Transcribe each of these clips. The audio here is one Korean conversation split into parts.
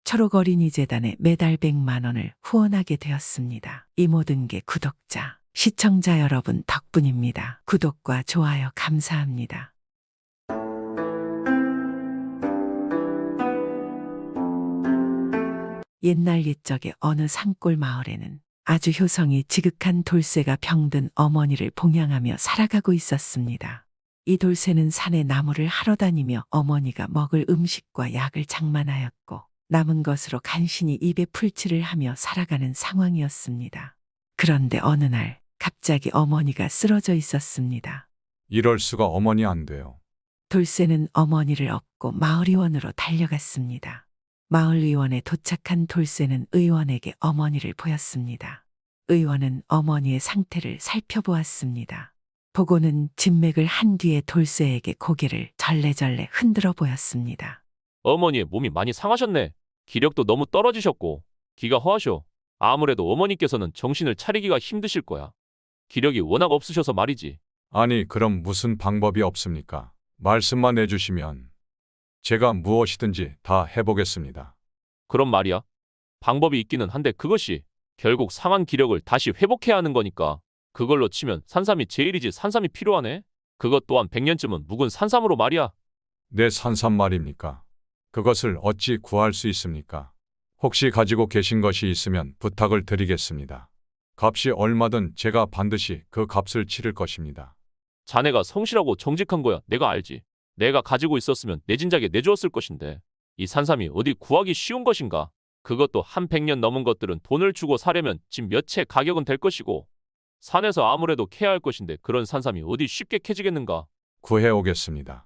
초록어린이재단에 매달 100만 원을 후원하게 되었습니다. 이 모든 게 구독자, 시청자 여러분 덕분입니다. 구독과 좋아요 감사합니다. 옛날 옛적에 어느 산골 마을에는 아주 효성이 지극한 돌쇠가 병든 어머니를 봉양하며 살아가고 있었습니다. 이 돌쇠는 산에 나무를 하러 다니며 어머니가 먹을 음식과 약을 장만하였고 남은 것으로 간신히 입에 풀칠을 하며 살아가는 상황이었습니다. 그런데 어느 날 갑자기 어머니가 쓰러져 있었습니다. 이럴 수가 어머니 안 돼요. 돌쇠는 어머니를 업고 마을의원으로 달려갔습니다. 마을의원에 도착한 돌쇠는 의원에게 어머니를 보였습니다. 의원은 어머니의 상태를 살펴보았습니다. 보고는 진맥을 한 뒤에 돌쇠에게 고개를 절레절레 흔들어 보였습니다. 어머니의 몸이 많이 상하셨네. 기력도 너무 떨어지셨고 기가 허하셔. 아무래도 어머니께서는 정신을 차리기가 힘드실 거야. 기력이 워낙 없으셔서 말이지. 아니, 그럼 무슨 방법이 없습니까? 말씀만 해주시면 제가 무엇이든지 다 해보겠습니다. 그런 말이야. 방법이 있기는 한데 그것이 결국 상한 기력을 다시 회복해야 하는 거니까 그걸로 치면 산삼이 제일이지. 산삼이 필요하네. 그것 또한 100년쯤은 묵은 산삼으로 말이야. 내 산삼 말입니까? 그것을 어찌 구할 수 있습니까? 혹시 가지고 계신 것이 있으면 부탁을 드리겠습니다. 값이 얼마든 제가 반드시 그 값을 치를 것입니다. 자네가 성실하고 정직한 거야. 내가 알지. 내가 가지고 있었으면 내 진작에 내주었을 것인데 이 산삼이 어디 구하기 쉬운 것인가? 그것도 한 100년 넘은 것들은 돈을 주고 사려면 집 몇 채 가격은 될 것이고 산에서 아무래도 캐야 할 것인데 그런 산삼이 어디 쉽게 캐지겠는가? 구해오겠습니다.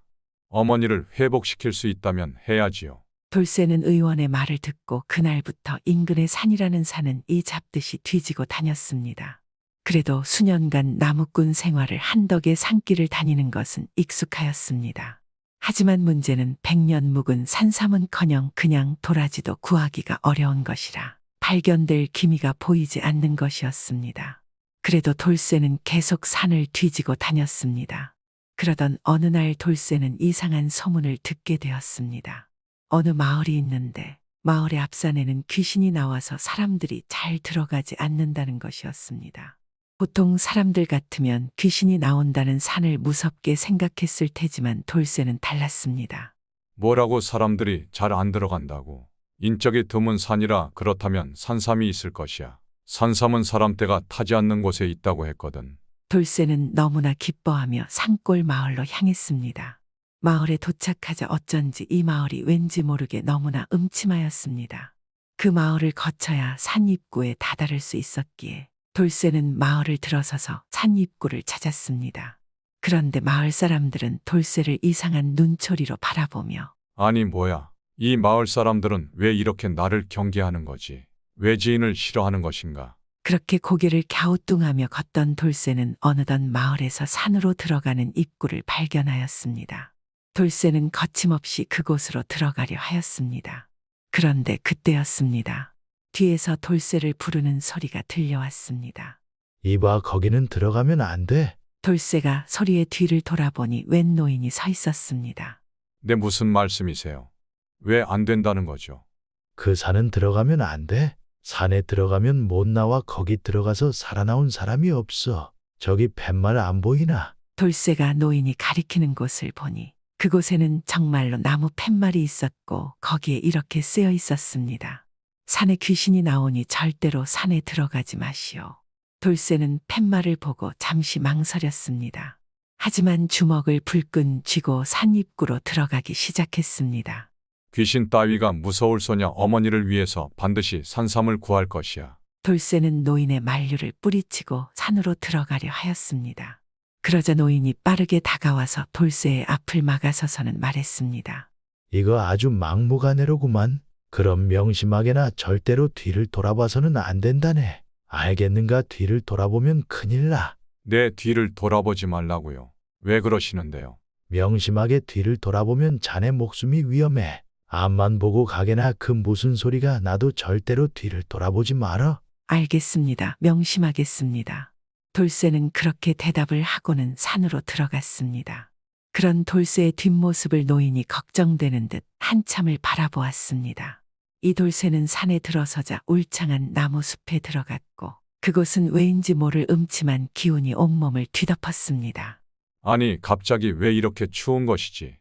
어머니를 회복시킬 수 있다면 해야지요. 돌쇠는 의원의 말을 듣고 그날부터 인근의 산이라는 산은 이 잡듯이 뒤지고 다녔습니다. 그래도 수년간 나무꾼 생활을 한덕의 산길을 다니는 것은 익숙하였습니다. 하지만 문제는 100년 묵은 산삼은커녕 그냥 도라지도 구하기가 어려운 것이라 발견될 기미가 보이지 않는 것이었습니다. 그래도 돌쇠는 계속 산을 뒤지고 다녔습니다. 그러던 어느 날 돌쇠는 이상한 소문을 듣게 되었습니다. 어느 마을이 있는데 마을의 앞산에는 귀신이 나와서 사람들이 잘 들어가지 않는다는 것이었습니다. 보통 사람들 같으면 귀신이 나온다는 산을 무섭게 생각했을 테지만 돌쇠는 달랐습니다. 뭐라고 사람들이 잘 안 들어간다고? 인적이 드문 산이라 그렇다면 산삼이 있을 것이야. 산삼은 사람떼가 타지 않는 곳에 있다고 했거든. 돌쇠는 너무나 기뻐하며 산골 마을로 향했습니다. 마을에 도착하자 어쩐지 이 마을이 왠지 모르게 너무나 음침하였습니다. 그 마을을 거쳐야 산 입구에 다다를 수 있었기에 돌쇠는 마을을 들어서서 산 입구를 찾았습니다. 그런데 마을 사람들은 돌쇠를 이상한 눈초리로 바라보며 아니 뭐야, 이 마을 사람들은 왜 이렇게 나를 경계하는 거지? 외지인을 싫어하는 것인가? 그렇게 고개를 갸우뚱하며 걷던 돌쇠는 어느덧 마을에서 산으로 들어가는 입구를 발견하였습니다. 돌쇠는 거침없이 그곳으로 들어가려 하였습니다. 그런데 그때였습니다. 뒤에서 돌쇠를 부르는 소리가 들려왔습니다. 이봐, 거기는 들어가면 안 돼. 돌쇠가 소리의 뒤를 돌아보니 웬 노인이 서 있었습니다. 네, 무슨 말씀이세요? 왜 안 된다는 거죠? 그 산은 들어가면 안 돼. 산에 들어가면 못 나와. 거기 들어가서 살아나온 사람이 없어. 저기 팻말 안 보이나? 돌쇠가 노인이 가리키는 곳을 보니 그곳에는 정말로 나무 팻말이 있었고 거기에 이렇게 쓰여 있었습니다. 산에 귀신이 나오니 절대로 산에 들어가지 마시오. 돌쇠는 팻말을 보고 잠시 망설였습니다. 하지만 주먹을 불끈 쥐고 산 입구로 들어가기 시작했습니다. 귀신 따위가 무서울 소냐. 어머니를 위해서 반드시 산삼을 구할 것이야. 돌쇠는 노인의 만류를 뿌리치고 산으로 들어가려 하였습니다. 그러자 노인이 빠르게 다가와서 돌쇠의 앞을 막아서서는 말했습니다. 이거 아주 막무가내로구만. 그럼 명심하게나 절대로 뒤를 돌아봐서는 안 된다네. 알겠는가? 뒤를 돌아보면 큰일 나. 내 뒤를 돌아보지 말라고요. 왜 그러시는데요? 명심하게 뒤를 돌아보면 자네 목숨이 위험해. 앞만 보고 가게나. 그 무슨 소리가 나도 절대로 뒤를 돌아보지 마라. 알겠습니다. 명심하겠습니다. 돌쇠는 그렇게 대답을 하고는 산으로 들어갔습니다. 그런 돌쇠의 뒷모습을 노인이 걱정되는 듯 한참을 바라보았습니다. 이 돌쇠는 산에 들어서자 울창한 나무 숲에 들어갔고 그곳은 왜인지 모를 음침한 기운이 온몸을 뒤덮었습니다. 아니, 갑자기 왜 이렇게 추운 것이지?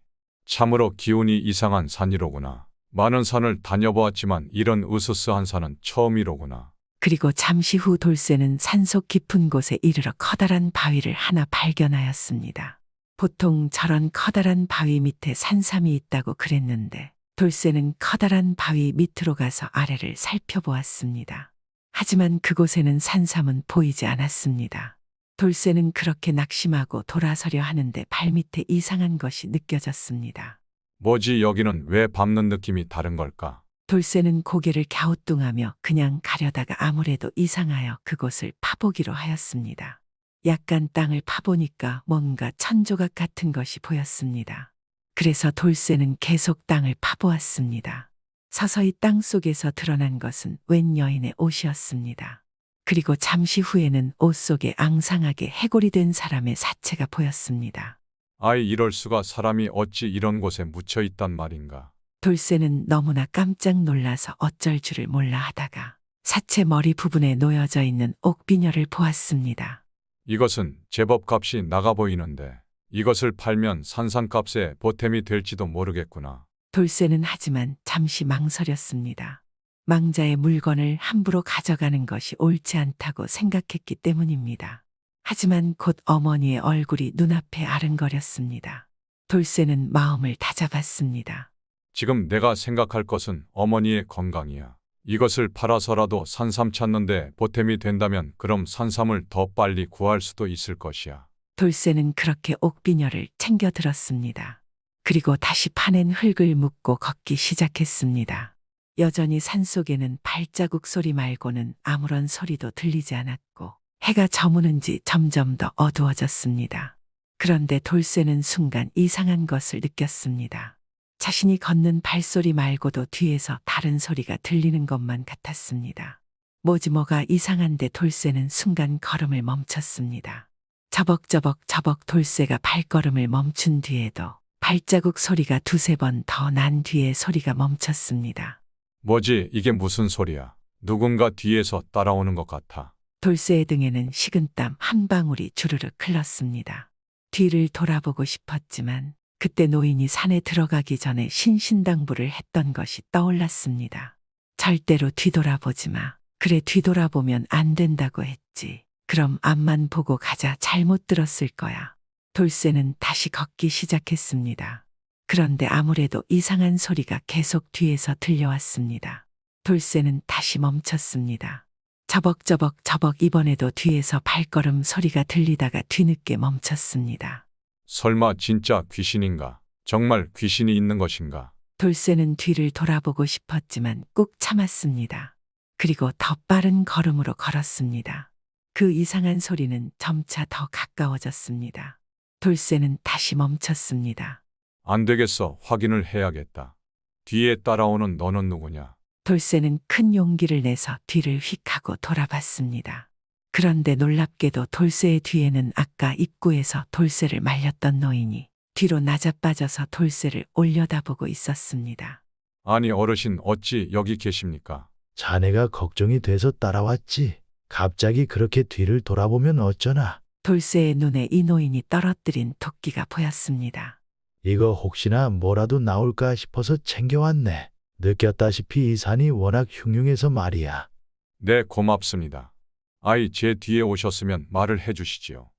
참으로 기운이 이상한 산이로구나. 많은 산을 다녀보았지만 이런 으스스한 산은 처음이로구나. 그리고 잠시 후 돌쇠는 산속 깊은 곳에 이르러 커다란 바위를 하나 발견하였습니다. 보통 저런 커다란 바위 밑에 산삼이 있다고 그랬는데 돌쇠는 커다란 바위 밑으로 가서 아래를 살펴보았습니다. 하지만 그곳에는 산삼은 보이지 않았습니다. 돌쇠는 그렇게 낙심하고 돌아서려 하는데 발밑에 이상한 것이 느껴졌습니다. 뭐지, 여기는 왜 밟는 느낌이 다른 걸까? 돌쇠는 고개를 갸우뚱하며 그냥 가려다가 아무래도 이상하여 그곳을 파보기로 하였습니다. 약간 땅을 파보니까 뭔가 천조각 같은 것이 보였습니다. 그래서 돌쇠는 계속 땅을 파보았습니다. 서서히 땅 속에서 드러난 것은 웬 여인의 옷이었습니다. 그리고 잠시 후에는 옷 속에 앙상하게 해골이 된 사람의 사체가 보였습니다. 아이, 이럴 수가. 사람이 어찌 이런 곳에 묻혀 있단 말인가? 돌쇠는 너무나 깜짝 놀라서 어쩔 줄을 몰라 하다가 사체 머리 부분에 놓여져 있는 옥비녀를 보았습니다. 이것은 제법 값이 나가 보이는데 이것을 팔면 산삼값에 보탬이 될지도 모르겠구나. 돌쇠는 하지만 잠시 망설였습니다. 망자의 물건을 함부로 가져가는 것이 옳지 않다고 생각했기 때문입니다. 하지만 곧 어머니의 얼굴이 눈앞에 아른거렸습니다. 돌쇠는 마음을 다잡았습니다. 지금 내가 생각할 것은 어머니의 건강이야. 이것을 팔아서라도 산삼 찾는데 보탬이 된다면 그럼 산삼을 더 빨리 구할 수도 있을 것이야. 돌쇠는 그렇게 옥비녀를 챙겨 들었습니다. 그리고 다시 파낸 흙을 묻고 걷기 시작했습니다. 여전히 산속에는 발자국 소리 말고는 아무런 소리도 들리지 않았고 해가 저무는지 점점 더 어두워졌습니다. 그런데 돌쇠는 순간 이상한 것을 느꼈습니다. 자신이 걷는 발소리 말고도 뒤에서 다른 소리가 들리는 것만 같았습니다. 뭐가 이상한데 돌쇠는 순간 걸음을 멈췄습니다. 저벅저벅 돌쇠가 발걸음을 멈춘 뒤에도 발자국 소리가 두세 번 더 난 뒤에 소리가 멈췄습니다. 뭐지, 이게 무슨 소리야? 누군가 뒤에서 따라오는 것 같아. 돌쇠의 등에는 식은땀 한 방울이 주르륵 흘렀습니다. 뒤를 돌아보고 싶었지만 그때 노인이 산에 들어가기 전에 신신당부를 했던 것이 떠올랐습니다. 절대로 뒤돌아보지 마. 그래, 뒤돌아보면 안 된다고 했지. 그럼 앞만 보고 가자. 잘못 들었을 거야. 돌쇠는 다시 걷기 시작했습니다. 그런데 아무래도 이상한 소리가 계속 뒤에서 들려왔습니다. 돌쇠는 다시 멈췄습니다. 저벅저벅 이번에도 뒤에서 발걸음 소리가 들리다가 뒤늦게 멈췄습니다. 설마 진짜 귀신인가? 정말 귀신이 있는 것인가? 돌쇠는 뒤를 돌아보고 싶었지만 꾹 참았습니다. 그리고 더 빠른 걸음으로 걸었습니다. 그 이상한 소리는 점차 더 가까워졌습니다. 돌쇠는 다시 멈췄습니다. 안 되겠어. 확인을 해야겠다. 뒤에 따라오는 너는 누구냐? 돌쇠는 큰 용기를 내서 뒤를 휙 하고 돌아봤습니다. 그런데 놀랍게도 돌쇠의 뒤에는 아까 입구에서 돌쇠를 말렸던 노인이 뒤로 나자빠져서 돌쇠를 올려다보고 있었습니다. 아니, 어르신 어찌 여기 계십니까? 자네가 걱정이 돼서 따라왔지. 갑자기 그렇게 뒤를 돌아보면 어쩌나. 돌쇠의 눈에 이 노인이 떨어뜨린 도끼가 보였습니다. 이거 혹시나 뭐라도 나올까 싶어서 챙겨왔네. 느꼈다시피 이 산이 워낙 흉흉해서 말이야. 네, 고맙습니다. 아이, 제 뒤에 오셨으면 말을 해주시지요.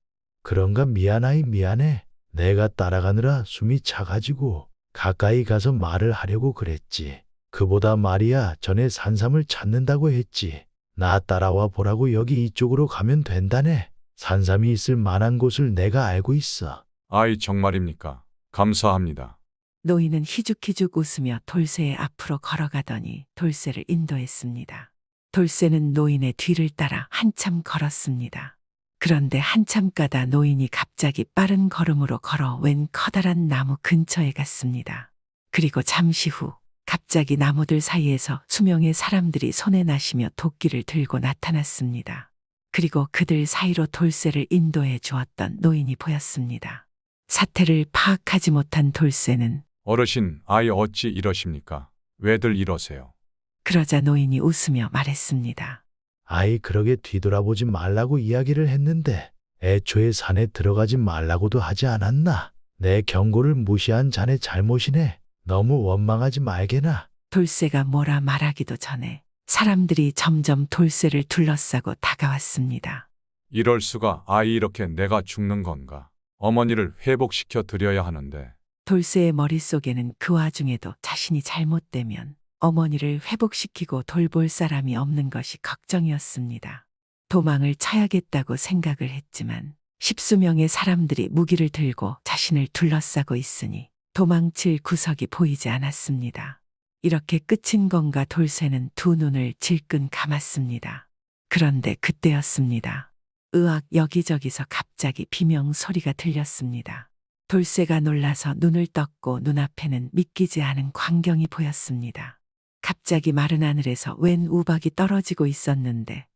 그런가 미안해. 내가 따라가느라 숨이 차가지고 가까이 가서 말을 하려고 그랬지. 그보다 말이야, 전에 산삼을 찾는다고 했지. 나 따라와 보라고. 여기 이쪽으로 가면 된다네. 산삼이 있을 만한 곳을 내가 알고 있어. 아이, 정말입니까? 감사합니다. 노인은 희죽희죽 웃으며 돌쇠의 앞으로 걸어가더니 돌쇠를 인도했습니다. 돌쇠는 노인의 뒤를 따라 한참 걸었습니다. 그런데 한참 가다 노인이 갑자기 빠른 걸음으로 걸어 웬 커다란 나무 근처에 갔습니다. 그리고 잠시 후 갑자기 나무들 사이에서 수명의 사람들이 손에 나시며 도끼를 들고 나타났습니다. 그리고 그들 사이로 돌쇠를 인도해 주었던 노인이 보였습니다. 사태를 파악하지 못한 돌쇠는 어르신, 아이 어찌 이러십니까? 왜들 이러세요? 그러자 노인이 웃으며 말했습니다. 아이, 그러게 뒤돌아보지 말라고 이야기를 했는데 애초에 산에 들어가지 말라고도 하지 않았나? 내 경고를 무시한 자네 잘못이네. 너무 원망하지 말게나. 돌쇠가 뭐라 말하기도 전에 사람들이 점점 돌쇠를 둘러싸고 다가왔습니다. 이럴 수가. 아이, 이렇게 내가 죽는 건가? 어머니를 회복시켜 드려야 하는데. 돌쇠의 머릿속에는 그 와중에도 자신이 잘못되면 어머니를 회복시키고 돌볼 사람이 없는 것이 걱정이었습니다. 도망을 쳐야겠다고 생각을 했지만 십수명의 사람들이 무기를 들고 자신을 둘러싸고 있으니 도망칠 구석이 보이지 않았습니다. 이렇게 끝인 건가 돌쇠는 두 눈을 질끈 감았습니다. 그런데 그때였습니다. 으악, 여기저기서 갑자기 비명 소리가 들렸습니다. 돌쇠가 놀라서 눈을 떴고 눈앞에는 믿기지 않은 광경이 보였습니다. 갑자기 마른 하늘에서 웬 우박이 떨어지고 있었는데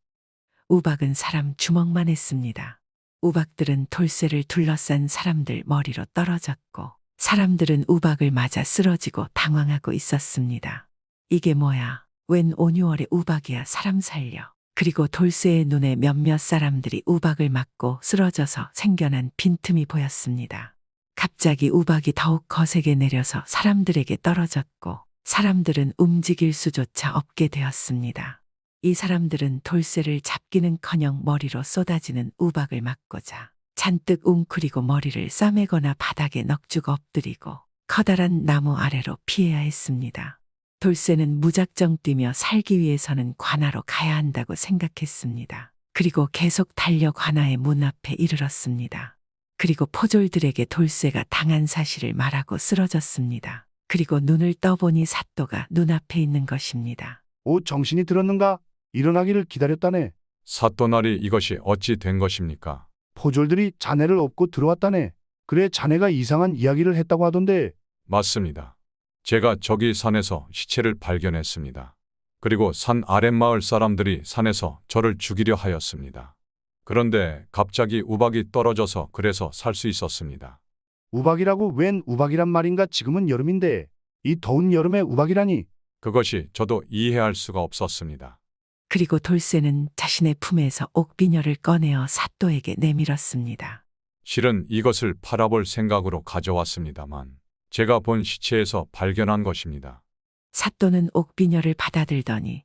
우박은 사람 주먹만 했습니다. 우박들은 돌쇠를 둘러싼 사람들 머리로 떨어졌고 사람들은 우박을 맞아 쓰러지고 당황하고 있었습니다. 이게 뭐야? 웬 온유월의 우박이야, 사람 살려. 그리고 돌쇠의 눈에 몇몇 사람들이 우박을 맞고 쓰러져서 생겨난 빈틈이 보였습니다. 갑자기 우박이 더욱 거세게 내려서 사람들에게 떨어졌고 사람들은 움직일 수조차 없게 되었습니다. 이 사람들은 돌쇠를 잡기는커녕 머리로 쏟아지는 우박을 맞고자 잔뜩 웅크리고 머리를 싸매거나 바닥에 넋주고 엎드리고 커다란 나무 아래로 피해야 했습니다. 돌쇠는 무작정 뛰며 살기 위해서는 관아로 가야 한다고 생각했습니다. 그리고 계속 달려 관아의 문 앞에 이르렀습니다. 그리고 포졸들에게 돌쇠가 당한 사실을 말하고 쓰러졌습니다. 그리고 눈을 떠보니 사또가 눈앞에 있는 것입니다. 오, 정신이 들었는가? 일어나기를 기다렸다네. 사또나리, 이것이 어찌 된 것입니까? 포졸들이 자네를 업고 들어왔다네. 그래, 자네가 이상한 이야기를 했다고 하던데. 맞습니다. 제가 저기 산에서 시체를 발견했습니다. 그리고 산 아랫마을 사람들이 산에서 저를 죽이려 하였습니다. 그런데 갑자기 우박이 떨어져서 그래서 살 수 있었습니다. 우박이라고? 웬 우박이란 말인가? 지금은 여름인데 이 더운 여름에 우박이라니. 그것이 저도 이해할 수가 없었습니다. 그리고 돌쇠는 자신의 품에서 옥비녀를 꺼내어 사또에게 내밀었습니다. 실은 이것을 팔아볼 생각으로 가져왔습니다만 제가 본 시체에서 발견한 것입니다. 사또는 옥비녀를 받아들더니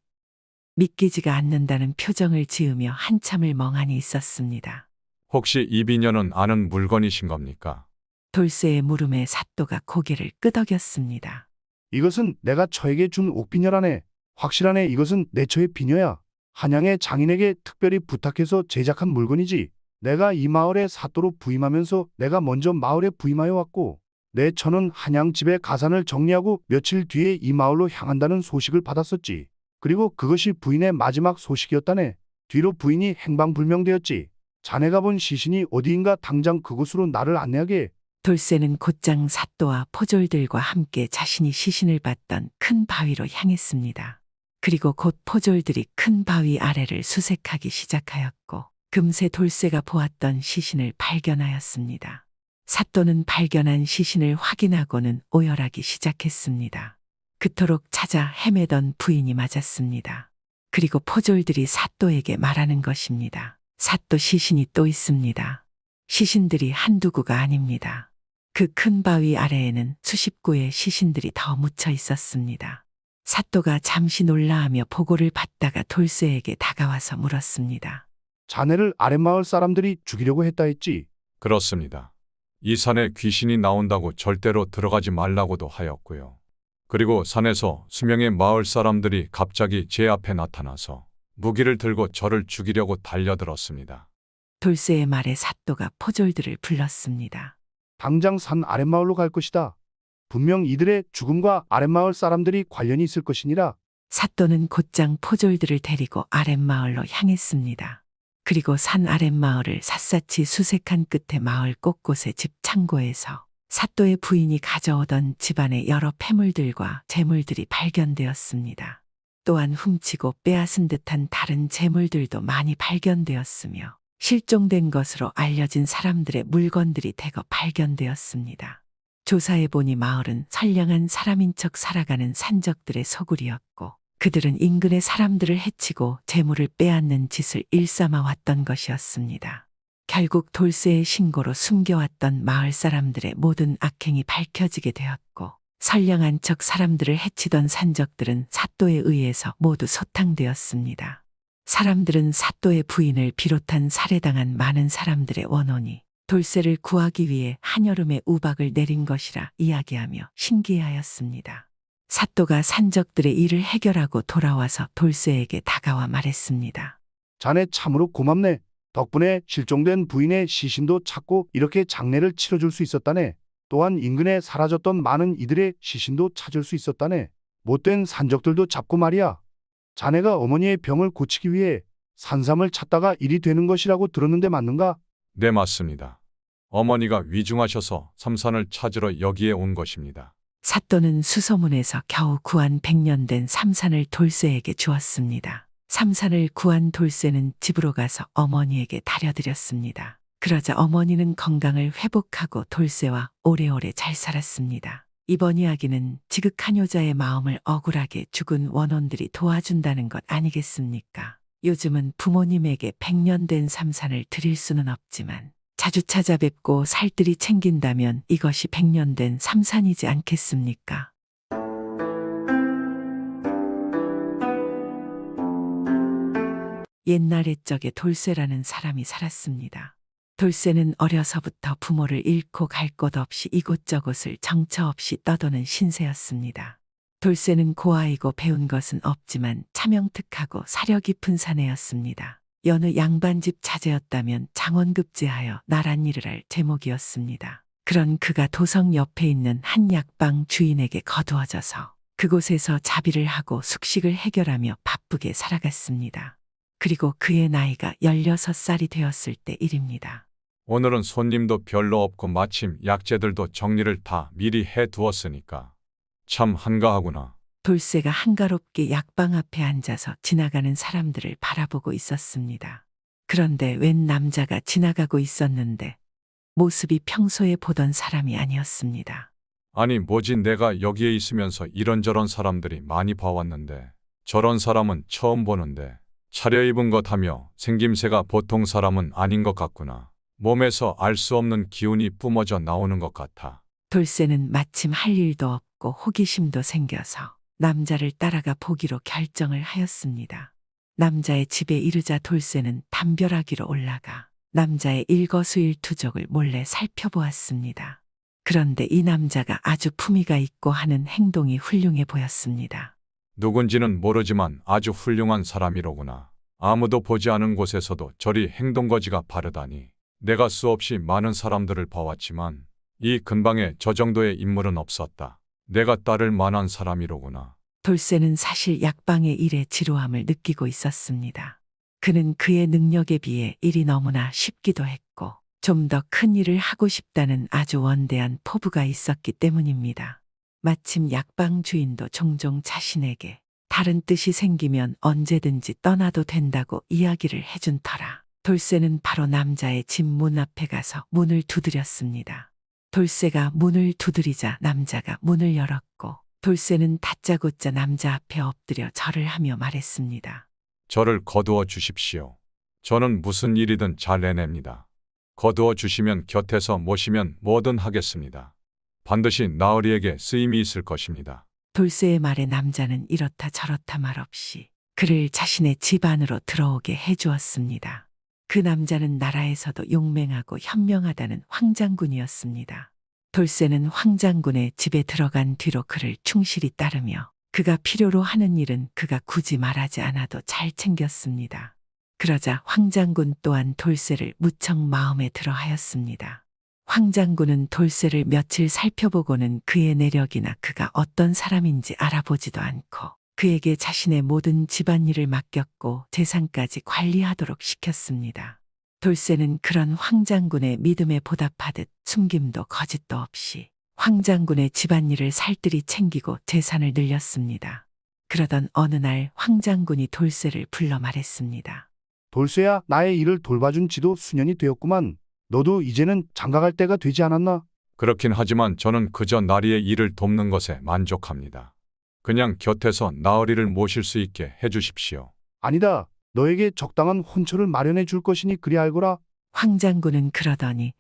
믿기지가 않는다는 표정을 지으며 한참을 멍하니 있었습니다. 혹시 이 비녀는 아는 물건이신 겁니까? 돌쇠의 물음에 사또가 고개를 끄덕였습니다. 이것은 내가 처에게 준 옥비녀라네. 확실하네. 이것은 내 처의 비녀야. 한양의 장인에게 특별히 부탁해서 제작한 물건이지. 내가 이 마을에 사또로 부임하면서 내가 먼저 마을에 부임하여 왔고 내 처는 한양 집의 가산을 정리하고 며칠 뒤에 이 마을로 향한다는 소식을 받았었지. 그리고 그것이 부인의 마지막 소식이었다네. 뒤로 부인이 행방불명되었지. 자네가 본 시신이 어디인가 당장 그곳으로 나를 안내하게. 돌쇠는 곧장 사또와 포졸들과 함께 자신이 시신을 봤던 큰 바위로 향했습니다. 그리고 곧 포졸들이 큰 바위 아래를 수색하기 시작하였고 금세 돌쇠가 보았던 시신을 발견하였습니다. 사또는 발견한 시신을 확인하고는 오열하기 시작했습니다. 그토록 찾아 헤매던 부인이 맞았습니다. 그리고 포졸들이 사또에게 말하는 것입니다. 사또, 시신이 또 있습니다. 시신들이 한두 구가 아닙니다. 그 큰 바위 아래에는 수십 구의 시신들이 더 묻혀 있었습니다. 사또가 잠시 놀라하며 보고를 받다가 돌쇠에게 다가와서 물었습니다. 자네를 아랫마을 사람들이 죽이려고 했다 했지. 그렇습니다. 이 산에 귀신이 나온다고 절대로 들어가지 말라고도 하였고요. 그리고 산에서 수명의 마을 사람들이 갑자기 제 앞에 나타나서 무기를 들고 저를 죽이려고 달려들었습니다. 돌쇠의 말에 사또가 포졸들을 불렀습니다. 당장 산 아랫마을로 갈 것이다. 분명 이들의 죽음과 아랫마을 사람들이 관련이 있을 것이니라. 사또는 곧장 포졸들을 데리고 아랫마을로 향했습니다. 그리고 산 아랫마을을 샅샅이 수색한 끝에 마을 곳곳의 집 창고에서 사또의 부인이 가져오던 집안의 여러 폐물들과 재물들이 발견되었습니다. 또한 훔치고 빼앗은 듯한 다른 재물들도 많이 발견되었으며 실종된 것으로 알려진 사람들의 물건들이 대거 발견되었습니다. 조사해보니 마을은 선량한 사람인 척 살아가는 산적들의 소굴이었고 그들은 인근의 사람들을 해치고 재물을 빼앗는 짓을 일삼아 왔던 것이었습니다. 결국 돌쇠의 신고로 숨겨왔던 마을 사람들의 모든 악행이 밝혀지게 되었고 선량한 척 사람들을 해치던 산적들은 사또에 의해서 모두 소탕되었습니다. 사람들은 사또의 부인을 비롯한 살해당한 많은 사람들의 원혼이 돌쇠를 구하기 위해 한여름에 우박을 내린 것이라 이야기하며 신기해하였습니다. 사또가 산적들의 일을 해결하고 돌아와서 돌쇠에게 다가와 말했습니다. 자네 참으로 고맙네. 덕분에 실종된 부인의 시신도 찾고 이렇게 장례를 치러줄 수 있었다네. 또한 인근에 사라졌던 많은 이들의 시신도 찾을 수 있었다네. 못된 산적들도 잡고 말이야. 자네가 어머니의 병을 고치기 위해 산삼을 찾다가 일이 되는 것이라고 들었는데 맞는가? 네, 맞습니다. 어머니가 위중하셔서 삼산을 찾으러 여기에 온 것입니다. 사또는 수소문에서 겨우 구한 100년 된 삼산을 돌쇠에게 주었습니다. 삼산을 구한 돌쇠는 집으로 가서 어머니에게 다려드렸습니다. 그러자 어머니는 건강을 회복하고 돌쇠와 오래오래 잘 살았습니다. 이번 이야기는 지극한 효자의 마음을 억울하게 죽은 원혼들이 도와준다는 것 아니겠습니까? 요즘은 부모님에게 100년 된 삼산을 드릴 수는 없지만 자주 찾아뵙고 살뜰히 챙긴다면 이것이 100년 된 삼산이지 않겠습니까? 옛날 옛적에 돌쇠라는 사람이 살았습니다. 돌쇠는 어려서부터 부모를 잃고 갈 곳 없이 이곳저곳을 정처 없이 떠도는 신세였습니다. 돌쇠는 고아이고 배운 것은 없지만 차명특하고 사려 깊은 사내였습니다. 여느 양반집 자제였다면 장원급제하여 나란 일을 할 제목이었습니다. 그런 그가 도성 옆에 있는 한 약방 주인에게 거두어져서 그곳에서 자비를 하고 숙식을 해결하며 바쁘게 살아갔습니다. 그리고 그의 나이가 16살이 되었을 때 일입니다. 오늘은 손님도 별로 없고 마침 약재들도 정리를 다 미리 해두었으니까 참 한가하구나. 돌쇠가 한가롭게 약방 앞에 앉아서 지나가는 사람들을 바라보고 있었습니다. 그런데 웬 남자가 지나가고 있었는데 모습이 평소에 보던 사람이 아니었습니다. 아니 뭐지, 내가 여기에 있으면서 이런저런 사람들이 많이 봐왔는데 저런 사람은 처음 보는데 차려입은 것 하며 생김새가 보통 사람은 아닌 것 같구나. 몸에서 알 수 없는 기운이 뿜어져 나오는 것 같아. 돌쇠는 마침 할 일도 없고 호기심도 생겨서 남자를 따라가 보기로 결정을 하였습니다. 남자의 집에 이르자 돌쇠는 담벼락위로 올라가 남자의 일거수일투족을 몰래 살펴보았습니다. 그런데 이 남자가 아주 품위가 있고 하는 행동이 훌륭해 보였습니다. 누군지는 모르지만 아주 훌륭한 사람이로구나. 아무도 보지 않은 곳에서도 저리 행동거지가 바르다니. 내가 수없이 많은 사람들을 봐왔지만 이 근방에 저 정도의 인물은 없었다. 내가 따를 만한 사람이로구나. 돌쇠는 사실 약방의 일에 지루함을 느끼고 있었습니다. 그는 그의 능력에 비해 일이 너무나 쉽기도 했고 좀 더 큰 일을 하고 싶다는 아주 원대한 포부가 있었기 때문입니다. 마침 약방 주인도 종종 자신에게 다른 뜻이 생기면 언제든지 떠나도 된다고 이야기를 해준 터라 돌쇠는 바로 남자의 집 문 앞에 가서 문을 두드렸습니다. 돌쇠가 문을 두드리자 남자가 문을 열었고 돌쇠는 다짜고짜 남자 앞에 엎드려 절을 하며 말했습니다. 저를 거두어 주십시오. 저는 무슨 일이든 잘 해냅니다. 거두어 주시면 곁에서 모시면 뭐든 하겠습니다. 반드시 나으리에게 쓰임이 있을 것입니다. 돌쇠의 말에 남자는 이렇다 저렇다 말없이 그를 자신의 집 안으로 들어오게 해주었습니다. 그 남자는 나라에서도 용맹하고 현명하다는 황장군이었습니다. 돌쇠는 황장군의 집에 들어간 뒤로 그를 충실히 따르며 그가 필요로 하는 일은 그가 굳이 말하지 않아도 잘 챙겼습니다. 그러자 황장군 또한 돌쇠를 무척 마음에 들어 하였습니다. 황장군은 돌쇠를 며칠 살펴보고는 그의 내력이나 그가 어떤 사람인지 알아보지도 않고 그에게 자신의 모든 집안일을 맡겼고 재산까지 관리하도록 시켰습니다. 돌쇠는 그런 황장군의 믿음에 보답하듯 숨김도 거짓도 없이 황장군의 집안일을 살뜰히 챙기고 재산을 늘렸습니다. 그러던 어느 날 황장군이 돌쇠를 불러 말했습니다. 돌쇠야, 나의 일을 돌봐준 지도 수년이 되었구만. 너도 이제는 장가갈 때가 되지 않았나? 그렇긴 하지만 저는 그저 나리의 일을 돕는 것에 만족합니다. 그냥 곁에서 나으리를 모실 수 있게 해주십시오. 아니다. 너에게 적당한 혼처를 마련해 줄 것이니 그리 알거라. 황 장군은 그러더니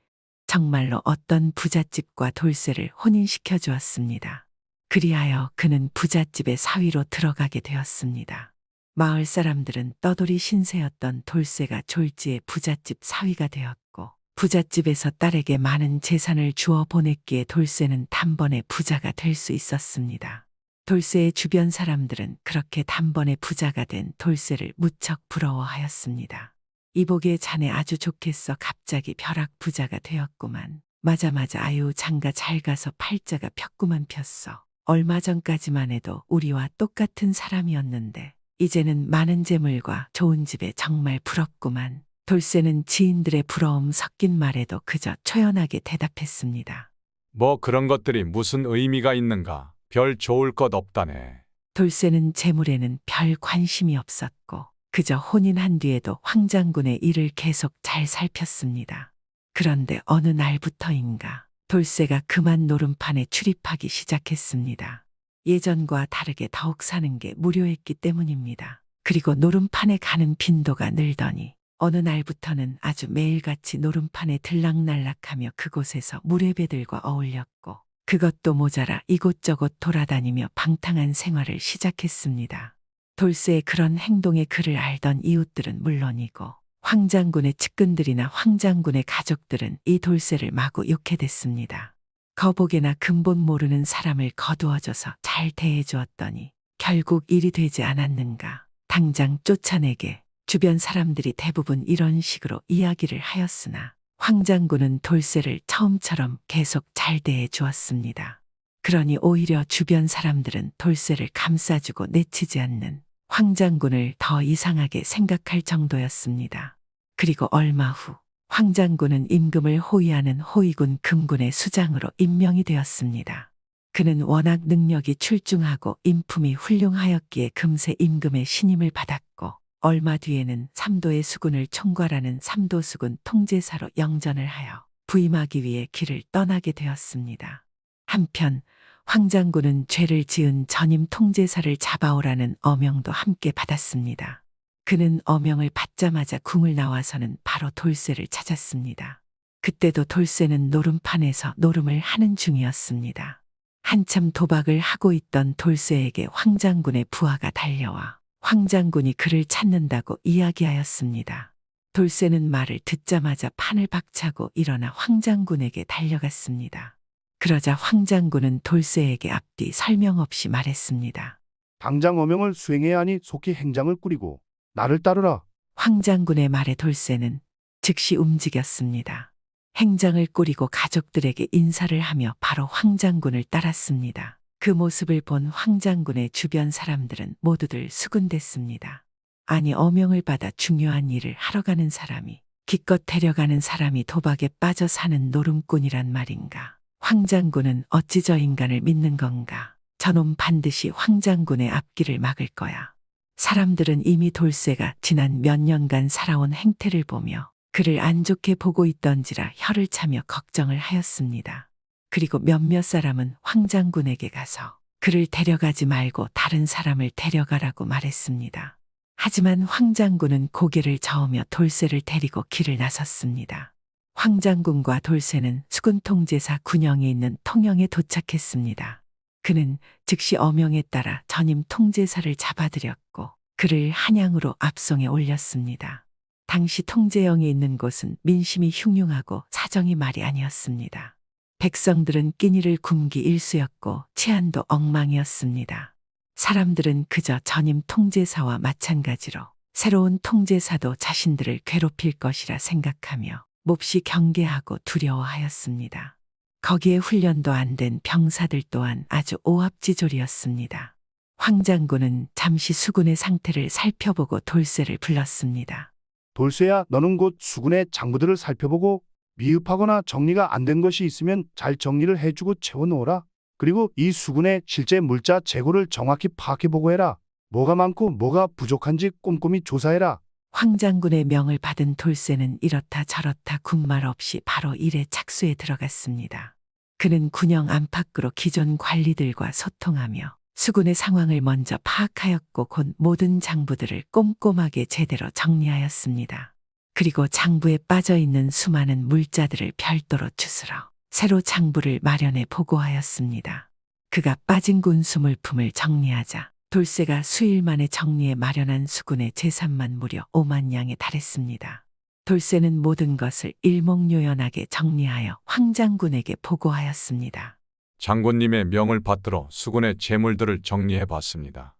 정말로 어떤 부잣집과 돌쇠를 혼인시켜 주었습니다. 그리하여 그는 부잣집의 사위로 들어가게 되었습니다. 마을 사람들은 떠돌이 신세였던 돌쇠가 졸지에 부잣집 사위가 되었고 부잣집에서 딸에게 많은 재산을 주어 보냈기에 돌쇠는 단번에 부자가 될 수 있었습니다. 돌쇠의 주변 사람들은 그렇게 단번에 부자가 된 돌쇠를 무척 부러워하였습니다. 이보게 자네 아주 좋겠어. 갑자기 벼락 부자가 되었구만. 맞아 아유 장가 잘 가서 팔자가 폈구만 폈어. 얼마 전까지만 해도 우리와 똑같은 사람이었는데 이제는 많은 재물과 좋은 집에 정말 부럽구만. 돌쇠는 지인들의 부러움 섞인 말에도 그저 초연하게 대답했습니다. 뭐 그런 것들이 무슨 의미가 있는가? 별 좋을 것 없다네. 돌쇠는 재물에는 별 관심이 없었고 그저 혼인한 뒤에도 황 장군의 일을 계속 잘 살폈습니다. 그런데 어느 날부터인가 돌쇠가 그만 노름판에 출입하기 시작했습니다. 예전과 다르게 더욱 사는 게 무료했기 때문입니다. 그리고 노름판에 가는 빈도가 늘더니 어느 날부터는 아주 매일같이 노름판에 들락날락하며 그곳에서 무례배들과 어울렸고 그것도 모자라 이곳저곳 돌아다니며 방탕한 생활을 시작했습니다. 돌쇠의 그런 행동에 그를 알던 이웃들은 물론이고 황 장군의 측근들이나 황 장군의 가족들은 이 돌쇠를 마구 욕해댔습니다. 거복에나 근본 모르는 사람을 거두어줘서 잘 대해주었더니 결국 일이 되지 않았는가. 당장 쫓아내게. 주변 사람들이 대부분 이런 식으로 이야기를 하였으나 황 장군은 돌쇠를 처음처럼 계속 잘 대해 주었습니다. 그러니 오히려 주변 사람들은 돌쇠를 감싸주고 내치지 않는 황 장군을 더 이상하게 생각할 정도였습니다. 그리고 얼마 후 황 장군은 임금을 호위하는 호위군 금군의 수장으로 임명이 되었습니다. 그는 워낙 능력이 출중하고 인품이 훌륭하였기에 금세 임금의 신임을 받았고 얼마 뒤에는 삼도의 수군을 총괄하는 삼도수군 통제사로 영전을 하여 부임하기 위해 길을 떠나게 되었습니다. 한편 황 장군은 죄를 지은 전임 통제사를 잡아오라는 어명도 함께 받았습니다. 그는 어명을 받자마자 궁을 나와서는 바로 돌쇠를 찾았습니다. 그때도 돌쇠는 노름판에서 노름을 하는 중이었습니다. 한참 도박을 하고 있던 돌쇠에게 황 장군의 부하가 달려와 황 장군이 그를 찾는다고 이야기하였습니다. 돌쇠는 말을 듣자마자 판을 박차고 일어나 황 장군에게 달려갔습니다. 그러자 황 장군은 돌쇠에게 앞뒤 설명 없이 말했습니다. 당장 어명을 수행해야 하니 속히 행장을 꾸리고 나를 따르라. 황 장군의 말에 돌쇠는 즉시 움직였습니다. 행장을 꾸리고 가족들에게 인사를 하며 바로 황 장군을 따랐습니다. 그 모습을 본 황 장군의 주변 사람들은 모두들 수군댔습니다. 아니 어명을 받아 중요한 일을 하러 가는 사람이 기껏 데려가는 사람이 도박에 빠져 사는 노름꾼이란 말인가. 황 장군은 어찌 저 인간을 믿는 건가. 저놈 반드시 황 장군의 앞길을 막을 거야. 사람들은 이미 돌쇠가 지난 몇 년간 살아온 행태를 보며 그를 안 좋게 보고 있던지라 혀를 차며 걱정을 하였습니다. 그리고 몇몇 사람은 황 장군에게 가서 그를 데려가지 말고 다른 사람을 데려가라고 말했습니다. 하지만 황 장군은 고개를 저으며 돌쇠를 데리고 길을 나섰습니다. 황 장군과 돌쇠는 수군 통제사 군영에 있는 통영에 도착했습니다. 그는 즉시 어명에 따라 전임 통제사를 잡아들였고 그를 한양으로 압송에 올렸습니다. 당시 통제영이 있는 곳은 민심이 흉흉하고 사정이 말이 아니었습니다. 백성들은 끼니를 굶기 일쑤였고 치안도 엉망이었습니다. 사람들은 그저 전임 통제사와 마찬가지로 새로운 통제사도 자신들을 괴롭힐 것이라 생각하며 몹시 경계하고 두려워하였습니다. 거기에 훈련도 안 된 병사들 또한 아주 오합지졸이었습니다. 황 장군은 잠시 수군의 상태를 살펴보고 돌쇠를 불렀습니다. 돌쇠야, 너는 곧 수군의 장부들을 살펴보고 미흡하거나 정리가 안 된 것이 있으면 잘 정리를 해주고 채워놓으라. 그리고 이 수군의 실제 물자 재고를 정확히 파악해보고 해라. 뭐가 많고 뭐가 부족한지 꼼꼼히 조사해라. 황 장군의 명을 받은 돌쇠는 이렇다 저렇다 군말 없이 바로 일에 착수에 들어갔습니다. 그는 군영 안팎으로 기존 관리들과 소통하며 수군의 상황을 먼저 파악하였고 곧 모든 장부들을 꼼꼼하게 제대로 정리하였습니다. 그리고 장부에 빠져 있는 수많은 물자들을 별도로 추스러 새로 장부를 마련해 보고하였습니다. 그가 빠진 군수 물품을 정리하자 돌쇠가 수일 만에 정리해 마련한 수군의 재산만 무려 5만 양에 달했습니다. 돌쇠는 모든 것을 일목요연하게 정리하여 황장군에게 보고하였습니다. 장군님의 명을 받들어 수군의 재물들을 정리해 봤습니다.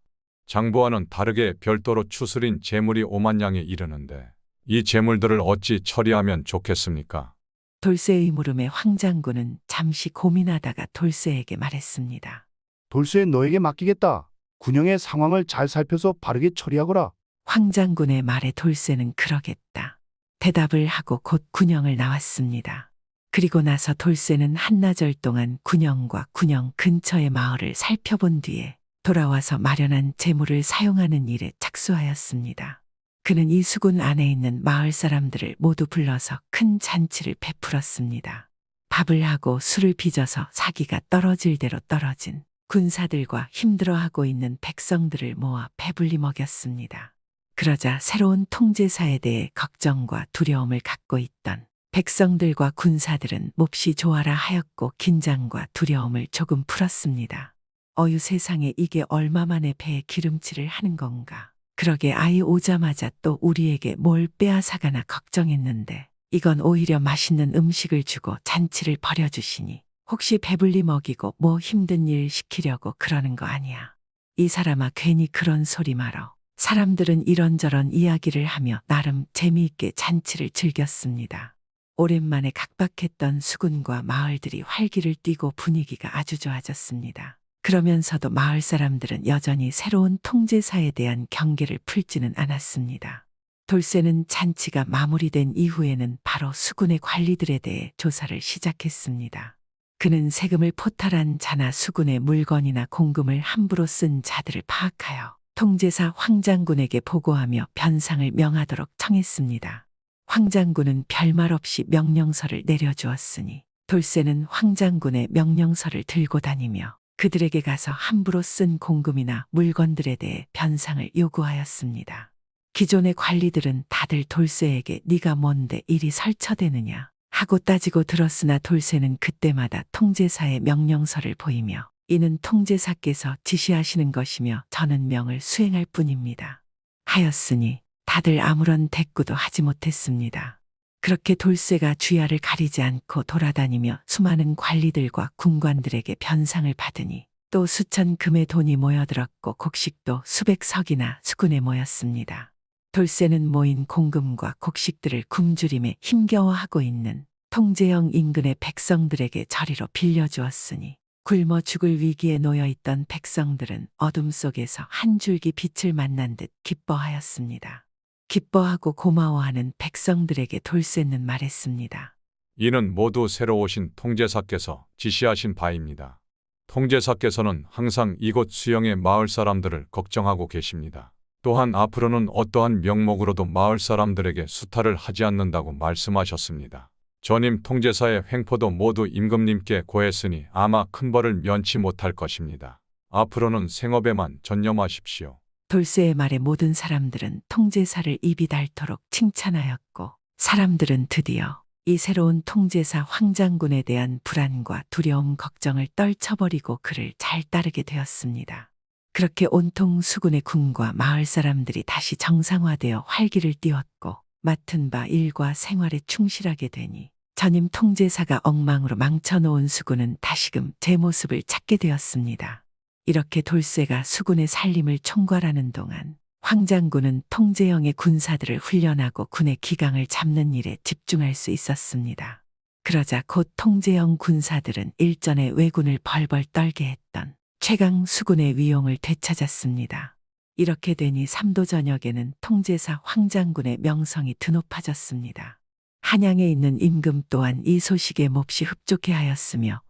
장부와는 다르게 별도로 추스린 재물이 5만 양에 이르는데 이 재물들을 어찌 처리하면 좋겠습니까? 돌쇠의 물음에 황장군은 잠시 고민하다가 돌쇠에게 말했습니다. 돌쇠 너에게 맡기겠다. 군영의 상황을 잘 살펴서 바르게 처리하거라. 황장군의 말에 돌쇠는 그러겠다. 대답을 하고 곧 군영을 나왔습니다. 그리고 나서 돌쇠는 한나절 동안 군영과 군영 근처의 마을을 살펴본 뒤에 돌아와서 마련한 재물을 사용하는 일에 착수하였습니다. 그는 이 수군 안에 있는 마을 사람들을 모두 불러서 큰 잔치를 베풀었습니다. 밥을 하고 술을 빚어서 사기가 떨어질 대로 떨어진 군사들과 힘들어하고 있는 백성들을 모아 배불리 먹였습니다. 그러자 새로운 통제사에 대해 걱정과 두려움을 갖고 있던 백성들과 군사들은 몹시 좋아라 하였고 긴장과 두려움을 조금 풀었습니다. 어유 세상에 이게 얼마만에 배에 기름칠을 하는 건가. 그러게 아이 오자마자 또 우리에게 뭘 빼앗아가나 걱정했는데 이건 오히려 맛있는 음식을 주고 잔치를 벌여주시니 혹시 배불리 먹이고 뭐 힘든 일 시키려고 그러는 거 아니야. 이 사람아 괜히 그런 소리 말어. 사람들은 이런저런 이야기를 하며 나름 재미있게 잔치를 즐겼습니다. 오랜만에 각박했던 수군과 마을들이 활기를 띠고 분위기가 아주 좋아졌습니다. 그러면서도 마을 사람들은 여전히 새로운 통제사에 대한 경계를 풀지는 않았습니다. 돌쇠는 잔치가 마무리된 이후에는 바로 수군의 관리들에 대해 조사를 시작했습니다. 그는 세금을 포탈한 자나 수군의 물건이나 공금을 함부로 쓴 자들을 파악하여 통제사 황장군에게 보고하며 변상을 명하도록 청했습니다. 황장군은 별말 없이 명령서를 내려주었으니 돌쇠는 황장군의 명령서를 들고 다니며 그들에게 가서 함부로 쓴 공금이나 물건들에 대해 변상을 요구하였습니다. 기존의 관리들은 다들 돌쇠에게 네가 뭔데 이리 설쳐대느냐 하고 따지고 들었으나 돌쇠는 그때마다 통제사의 명령서를 보이며 이는 통제사께서 지시하시는 것이며 저는 명을 수행할 뿐입니다. 하였으니 다들 아무런 대꾸도 하지 못했습니다. 그렇게 돌쇠가 주야를 가리지 않고 돌아다니며 수많은 관리들과 군관들에게 변상을 받으니 또 수천 금의 돈이 모여들었고 곡식도 수백 석이나 수군에 모였습니다. 돌쇠는 모인 공금과 곡식들을 굶주림에 힘겨워하고 있는 통제영 인근의 백성들에게 저리로 빌려주었으니 굶어 죽을 위기에 놓여 있던 백성들은 어둠 속에서 한 줄기 빛을 만난 듯 기뻐하였습니다. 기뻐하고 고마워하는 백성들에게 돌쇠는 말했습니다. 이는 모두 새로 오신 통제사께서 지시하신 바입니다. 통제사께서는 항상 이곳 수영의 마을 사람들을 걱정하고 계십니다. 또한 앞으로는 어떠한 명목으로도 마을 사람들에게 수탈을 하지 않는다고 말씀하셨습니다. 전임 통제사의 횡포도 모두 임금님께 고했으니 아마 큰 벌을 면치 못할 것입니다. 앞으로는 생업에만 전념하십시오. 돌쇠의 말에 모든 사람들은 통제사를 입이 닳도록 칭찬하였고 사람들은 드디어 이 새로운 통제사 황장군에 대한 불안과 두려움 걱정을 떨쳐버리고 그를 잘 따르게 되었습니다. 그렇게 온통 수군의 군과 마을 사람들이 다시 정상화되어 활기를 띠웠고 맡은 바 일과 생활에 충실하게 되니 전임 통제사가 엉망으로 망쳐놓은 수군은 다시금 제 모습을 찾게 되었습니다. 이렇게 돌쇠가 수군의 살림을 총괄하는 동안 황장군은 통제영의 군사들을 훈련하고 군의 기강을 잡는 일에 집중할 수 있었습니다. 그러자 곧 통제영 군사들은 일전에 왜군을 벌벌 떨게 했던 최강 수군의 위용을 되찾았습니다. 이렇게 되니 삼도 저녁에는 통제사 황장군의 명성이 드높아졌습니다. 한양에 있는 임금 또한 이 소식에 몹시 흡족해하였으며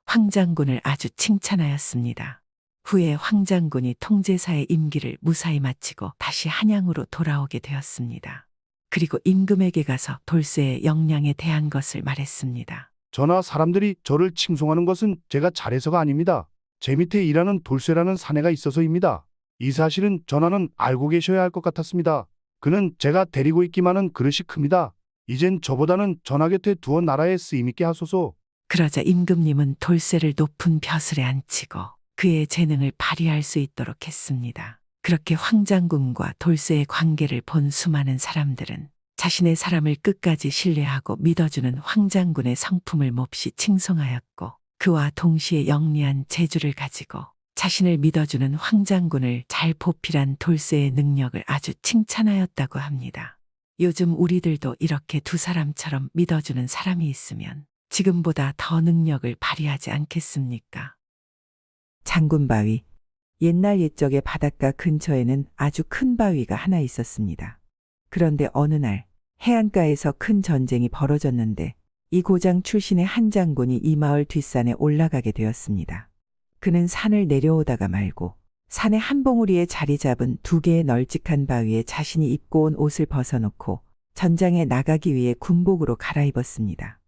황장군을 아주 칭찬하였습니다. 후에 황장군이 통제사의 임기를 무사히 마치고 다시 한양으로 돌아오게 되었습니다. 그리고 임금에게 가서 돌쇠의 역량에 대한 것을 말했습니다. 전하, 사람들이 저를 칭송하는 것은 제가 잘해서가 아닙니다. 제 밑에 일하는 돌쇠라는 사내가 있어서입니다. 이 사실은 전하는 알고 계셔야 할 것 같았습니다. 그는 제가 데리고 있기만은 그릇이 큽니다. 이젠 저보다는 전하 곁에 두어 나라에 쓰임있게 하소서. 그러자 임금님은 돌쇠를 높은 벼슬에 앉히고 그의 재능을 발휘할 수 있도록 했습니다. 그렇게 황장군과 돌쇠의 관계를 본 수많은 사람들은 자신의 사람을 끝까지 신뢰하고 믿어주는 황장군의 성품을 몹시 칭송하였고 그와 동시에 영리한 재주를 가지고 자신을 믿어주는 황장군을 잘 보필한 돌쇠의 능력을 아주 칭찬하였다고 합니다. 요즘 우리들도 이렇게 두 사람처럼 믿어주는 사람이 있으면 지금보다 더 능력을 발휘하지 않겠습니까? 장군바위. 옛날 옛적의 바닷가 근처에는 아주 큰 바위가 하나 있었습니다. 그런데 어느 날 해안가에서 큰 전쟁이 벌어졌는데 이 고장 출신의 한 장군이 이 마을 뒷산에 올라가게 되었습니다. 그는 산을 내려오다가 말고 산의 한 봉우리에 자리 잡은 두 개의 널찍한 바위에 자신이 입고 온 옷을 벗어놓고 전장에 나가기 위해 군복으로 갈아입었습니다.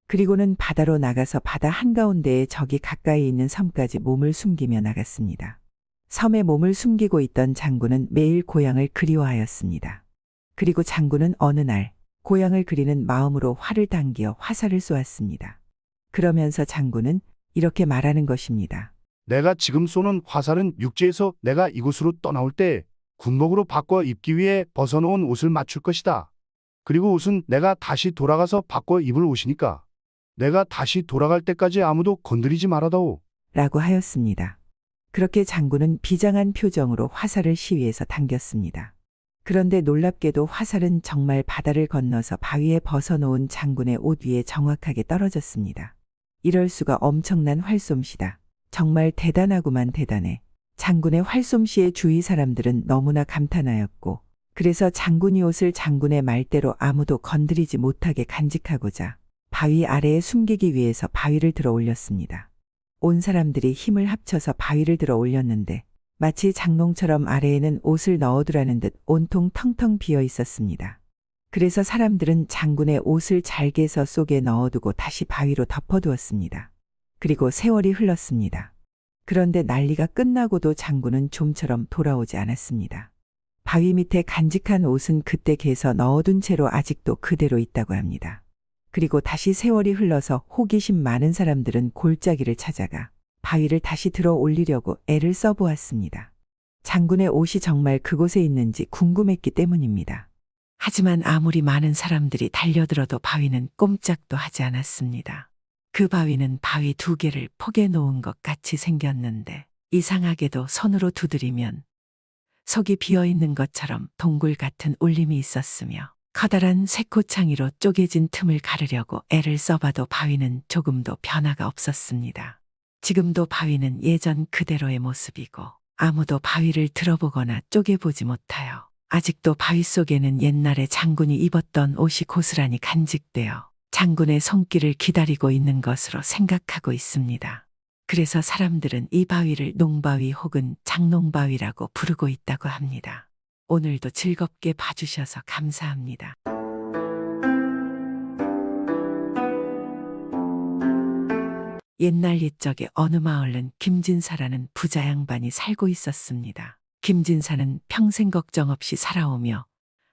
그리고는 바다로 나가서 바다 한가운데에 저기 가까이 있는 섬까지 몸을 숨기며 나갔습니다. 섬에 몸을 숨기고 있던 장군은 매일 고향을 그리워하였습니다. 그리고 장군은 어느 날 고향을 그리는 마음으로 활을 당기어 화살을 쏘았습니다. 그러면서 장군은 이렇게 말하는 것입니다. 내가 지금 쏘는 화살은 육지에서 내가 이곳으로 떠나올 때 군복으로 바꿔 입기 위해 벗어놓은 옷을 맞출 것이다. 그리고 옷은 내가 다시 돌아가서 바꿔 입을 옷이니까 내가 다시 돌아갈 때까지 아무도 건드리지 말아다오. 라고 하였습니다. 그렇게 장군은 비장한 표정으로 화살을 시위에서 당겼습니다. 그런데 놀랍게도 화살은 정말 바다를 건너서 바위에 벗어놓은 장군의 옷 위에 정확하게 떨어졌습니다. 이럴 수가 엄청난 활솜씨다. 정말 대단하구만 대단해. 장군의 활솜씨에 주위 사람들은 너무나 감탄하였고 그래서 장군이 옷을 장군의 말대로 아무도 건드리지 못하게 간직하고자 바위 아래에 숨기기 위해서 바위를 들어 올렸습니다. 온 사람들이 힘을 합쳐서 바위를 들어 올렸는데 마치 장롱처럼 아래에는 옷을 넣어두라는 듯 온통 텅텅 비어 있었습니다. 그래서 사람들은 장군의 옷을 잘게서 속에 넣어두고 다시 바위로 덮어두었습니다. 그리고 세월이 흘렀습니다. 그런데 난리가 끝나고도 장군은 좀처럼 돌아오지 않았습니다. 바위 밑에 간직한 옷은 그때 개서 넣어둔 채로 아직도 그대로 있다고 합니다. 그리고 다시 세월이 흘러서 호기심 많은 사람들은 골짜기를 찾아가 바위를 다시 들어 올리려고 애를 써보았습니다. 장군의 옷이 정말 그곳에 있는지 궁금했기 때문입니다. 하지만 아무리 많은 사람들이 달려들어도 바위는 꼼짝도 하지 않았습니다. 그 바위는 바위 두 개를 포개 놓은 것 같이 생겼는데 이상하게도 손으로 두드리면 속이 비어있는 것처럼 동굴 같은 울림이 있었으며 커다란 쇠코창이로 쪼개진 틈을 가르려고 애를 써봐도 바위는 조금도 변화가 없었습니다. 지금도 바위는 예전 그대로의 모습이고 아무도 바위를 들어보거나 쪼개보지 못하여 아직도 바위 속에는 옛날에 장군이 입었던 옷이 고스란히 간직되어 장군의 손길을 기다리고 있는 것으로 생각하고 있습니다. 그래서 사람들은 이 바위를 농바위 혹은 장농바위라고 부르고 있다고 합니다. 오늘도 즐겁게 봐주셔서 감사합니다. 옛날 옛적에 어느 마을은 김진사라는 부자 양반이 살고 있었습니다. 김진사는 평생 걱정 없이 살아오며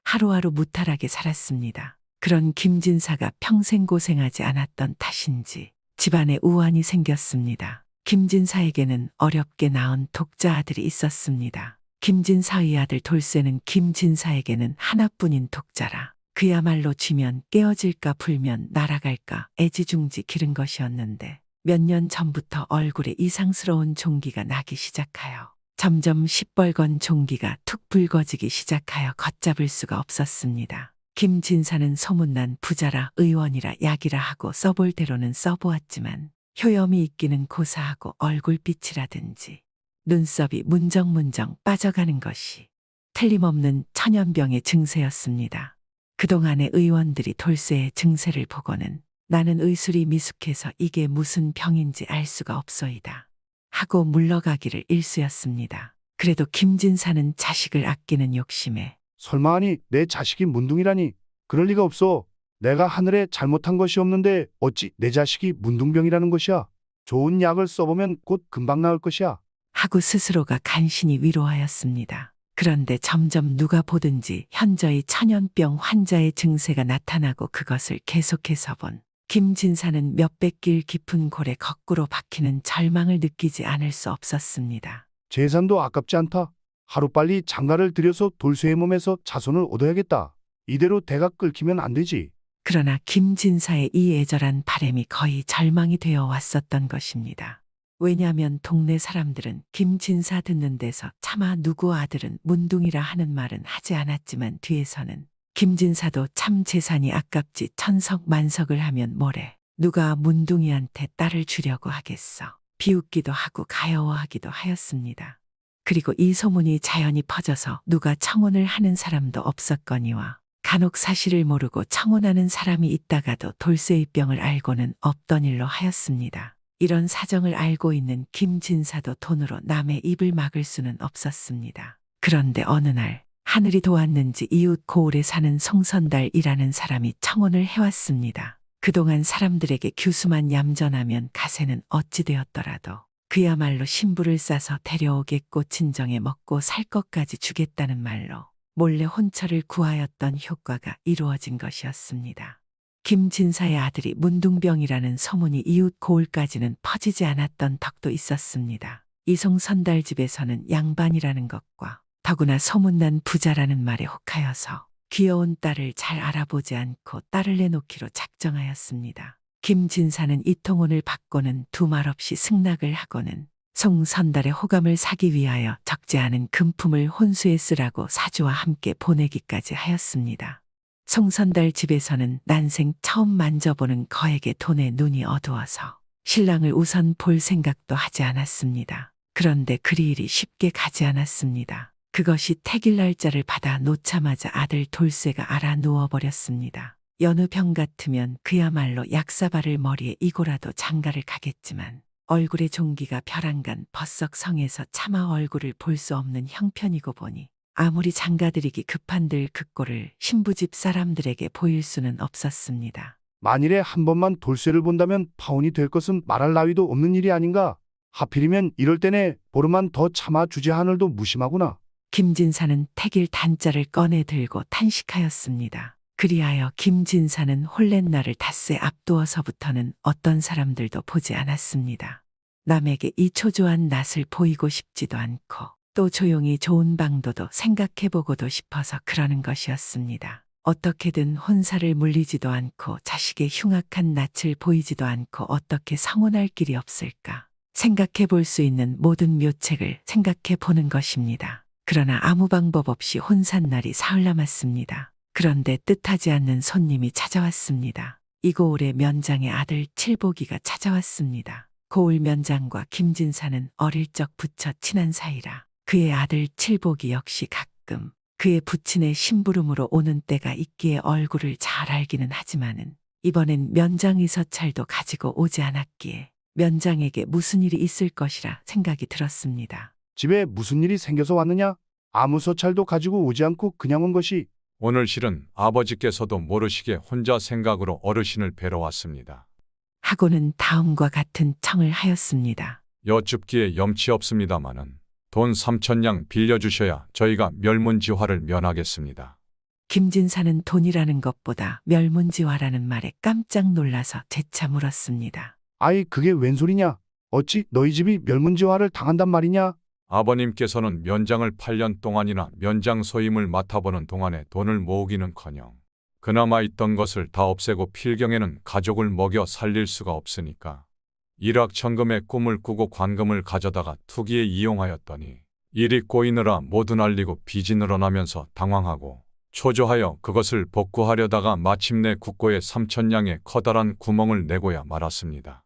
하루하루 무탈하게 살았습니다. 그런 김진사가 평생 고생하지 않았던 탓인지 집안에 우환이 생겼습니다. 김진사에게는 어렵게 낳은 독자 아들이 있었습니다. 김진사의 아들 돌쇠는 김진사에게는 하나뿐인 독자라 그야말로 쥐면 깨어질까 불면 날아갈까 애지중지 기른 것이었는데 몇 년 전부터 얼굴에 이상스러운 종기가 나기 시작하여 점점 시뻘건 종기가 툭 붉어지기 시작하여 걷잡을 수가 없었습니다. 김진사는 소문난 부자라 의원이라 약이라 하고 써볼 대로는 써보았지만 효염이 있기는 고사하고 얼굴빛이라든지 눈썹이 문정문정 빠져가는 것이 틀림없는 천연병의 증세였습니다. 그동안의 의원들이 돌쇠의 증세를 보고는 나는 의술이 미숙해서 이게 무슨 병인지 알 수가 없소이다 하고 물러가기를 일쑤였습니다. 그래도 김진사는 자식을 아끼는 욕심에 설마하니 내 자식이 문둥이라니. 그럴 리가 없어. 내가 하늘에 잘못한 것이 없는데 어찌 내 자식이 문둥병이라는 것이야. 좋은 약을 써보면 곧 금방 나을 것이야. 하고 스스로가 간신히 위로하였습니다. 그런데 점점 누가 보든지 현저히 천연병 환자의 증세가 나타나고 그것을 계속해서 본 김진사는 몇백 길 깊은 골에 거꾸로 박히는 절망을 느끼지 않을 수 없었습니다. 재산도 아깝지 않다. 하루빨리 장가를 들여서 돌쇠의 몸에서 자손을 얻어야겠다. 이대로 대가 끓기면 안 되지. 그러나 김진사의 이 애절한 바람이 거의 절망이 되어 왔었던 것입니다. 왜냐하면 동네 사람들은 김진사 듣는 데서 차마 누구 아들은 문둥이라 하는 말은 하지 않았지만 뒤에서는 김진사도 참 재산이 아깝지 천석만석을 하면 뭐래. 누가 문둥이한테 딸을 주려고 하겠어. 비웃기도 하고 가여워하기도 하였습니다. 그리고 이 소문이 자연히 퍼져서 누가 청혼을 하는 사람도 없었거니와 간혹 사실을 모르고 청혼하는 사람이 있다가도 돌쇠의 병을 알고는 없던 일로 하였습니다. 이런 사정을 알고 있는 김진사도 돈으로 남의 입을 막을 수는 없었습니다. 그런데 어느 날 하늘이 도왔는지 이웃 고을에 사는 송선달이라는 사람이 청혼을 해왔습니다. 그동안 사람들에게 규수만 얌전하면 가세는 어찌 되었더라도 그야말로 신부를 싸서 데려오겠고 친정에 먹고 살 것까지 주겠다는 말로 몰래 혼처를 구하였던 효과가 이루어진 것이었습니다. 김진사의 아들이 문둥병이라는 소문이 이웃 고을까지는 퍼지지 않았던 덕도 있었습니다. 이송선달 집에서는 양반이라는 것과 더구나 소문난 부자라는 말에 혹하여서 귀여운 딸을 잘 알아보지 않고 딸을 내놓기로 작정하였습니다. 김진사는 이 통혼을 받고는 두 말 없이 승낙을 하고는 송선달의 호감을 사기 위하여 적지 않은 금품을 혼수에 쓰라고 사주와 함께 보내기까지 하였습니다. 송선달 집에서는 난생 처음 만져보는 거액의 돈에 눈이 어두워서 신랑을 우선 볼 생각도 하지 않았습니다. 그런데 그리 일이 쉽게 가지 않았습니다. 그것이 택일 날짜를 받아 놓자마자 아들 돌쇠가 알아 누워버렸습니다. 여느 병 같으면 그야말로 약사발을 머리에 이고라도 장가를 가겠지만 얼굴의 종기가 벼랑간 버석 성에서 차마 얼굴을 볼 수 없는 형편이고 보니 아무리 장가들이기 급한들 그 꼴을 신부집 사람들에게 보일 수는 없었습니다. 만일에 한 번만 돌쇠를 본다면 파혼이 될 것은 말할 나위도 없는 일이 아닌가. 하필이면 이럴 때내 보름만 더 참아주지 하늘도 무심하구나. 김진사는 택일 단자를 꺼내 들고 탄식하였습니다. 그리하여 김진사는 홀렛 날을 닷새 앞두어서부터는 어떤 사람들도 보지 않았습니다. 남에게 이 초조한 낯을 보이고 싶지도 않고 또 조용히 좋은 방도도 생각해보고도 싶어서 그러는 것이었습니다. 어떻게든 혼사를 물리지도 않고 자식의 흉악한 낯을 보이지도 않고 어떻게 성혼할 길이 없을까 생각해 볼 수 있는 모든 묘책을 생각해 보는 것입니다. 그러나 아무 방법 없이 혼산날이 사흘 남았습니다. 그런데 뜻하지 않는 손님이 찾아왔습니다. 이 고을의 면장의 아들 칠보기가 찾아왔습니다. 고을 면장과 김진사는 어릴 적 부처 친한 사이라 그의 아들 칠보기 역시 가끔 그의 부친의 심부름으로 오는 때가 있기에 얼굴을 잘 알기는 하지만은 이번엔 면장의 서찰도 가지고 오지 않았기에 면장에게 무슨 일이 있을 것이라 생각이 들었습니다. 집에 무슨 일이 생겨서 왔느냐? 아무 서찰도 가지고 오지 않고 그냥 온 것이. 오늘 실은 아버지께서도 모르시게 혼자 생각으로 어르신을 뵈러 왔습니다. 하고는 다음과 같은 청을 하였습니다. 여쭙기에 염치 없습니다마는 돈 3,000냥 빌려주셔야 저희가 멸문지화를 면하겠습니다. 김진사는 돈이라는 것보다 멸문지화라는 말에 깜짝 놀라서 재차 물었습니다. 아이 그게 웬 소리냐? 어찌 너희 집이 멸문지화를 당한단 말이냐? 아버님께서는 면장을 8년 동안이나 면장 소임을 맡아보는 동안에 돈을 모으기는커녕 그나마 있던 것을 다 없애고 필경에는 가족을 먹여 살릴 수가 없으니까 일확천금의 꿈을 꾸고 관금을 가져다가 투기에 이용하였더니 일이 꼬이느라 모두 날리고 빚이 늘어나면서 당황하고 초조하여 그것을 복구하려다가 마침내 국고에 3,000냥의 커다란 구멍을 내고야 말았습니다.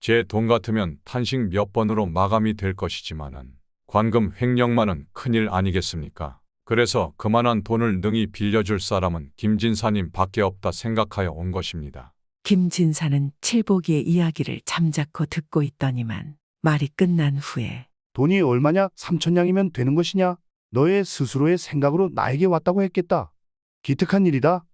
제 돈 같으면 탄식 몇 번으로 마감이 될 것이지만은 관금 횡령만은 큰일 아니겠습니까? 그래서 그만한 돈을 능히 빌려줄 사람은 김진사님 밖에 없다 생각하여 온 것입니다. 김진사는 칠보기의 이야기를 잠자코 듣고 있더니만 말이 끝난 후에 돈이 얼마냐? 3,000냥이면 되는 것이냐? 너의 스스로의 생각으로 나에게 왔다고 했겠다. 기특한 일이다.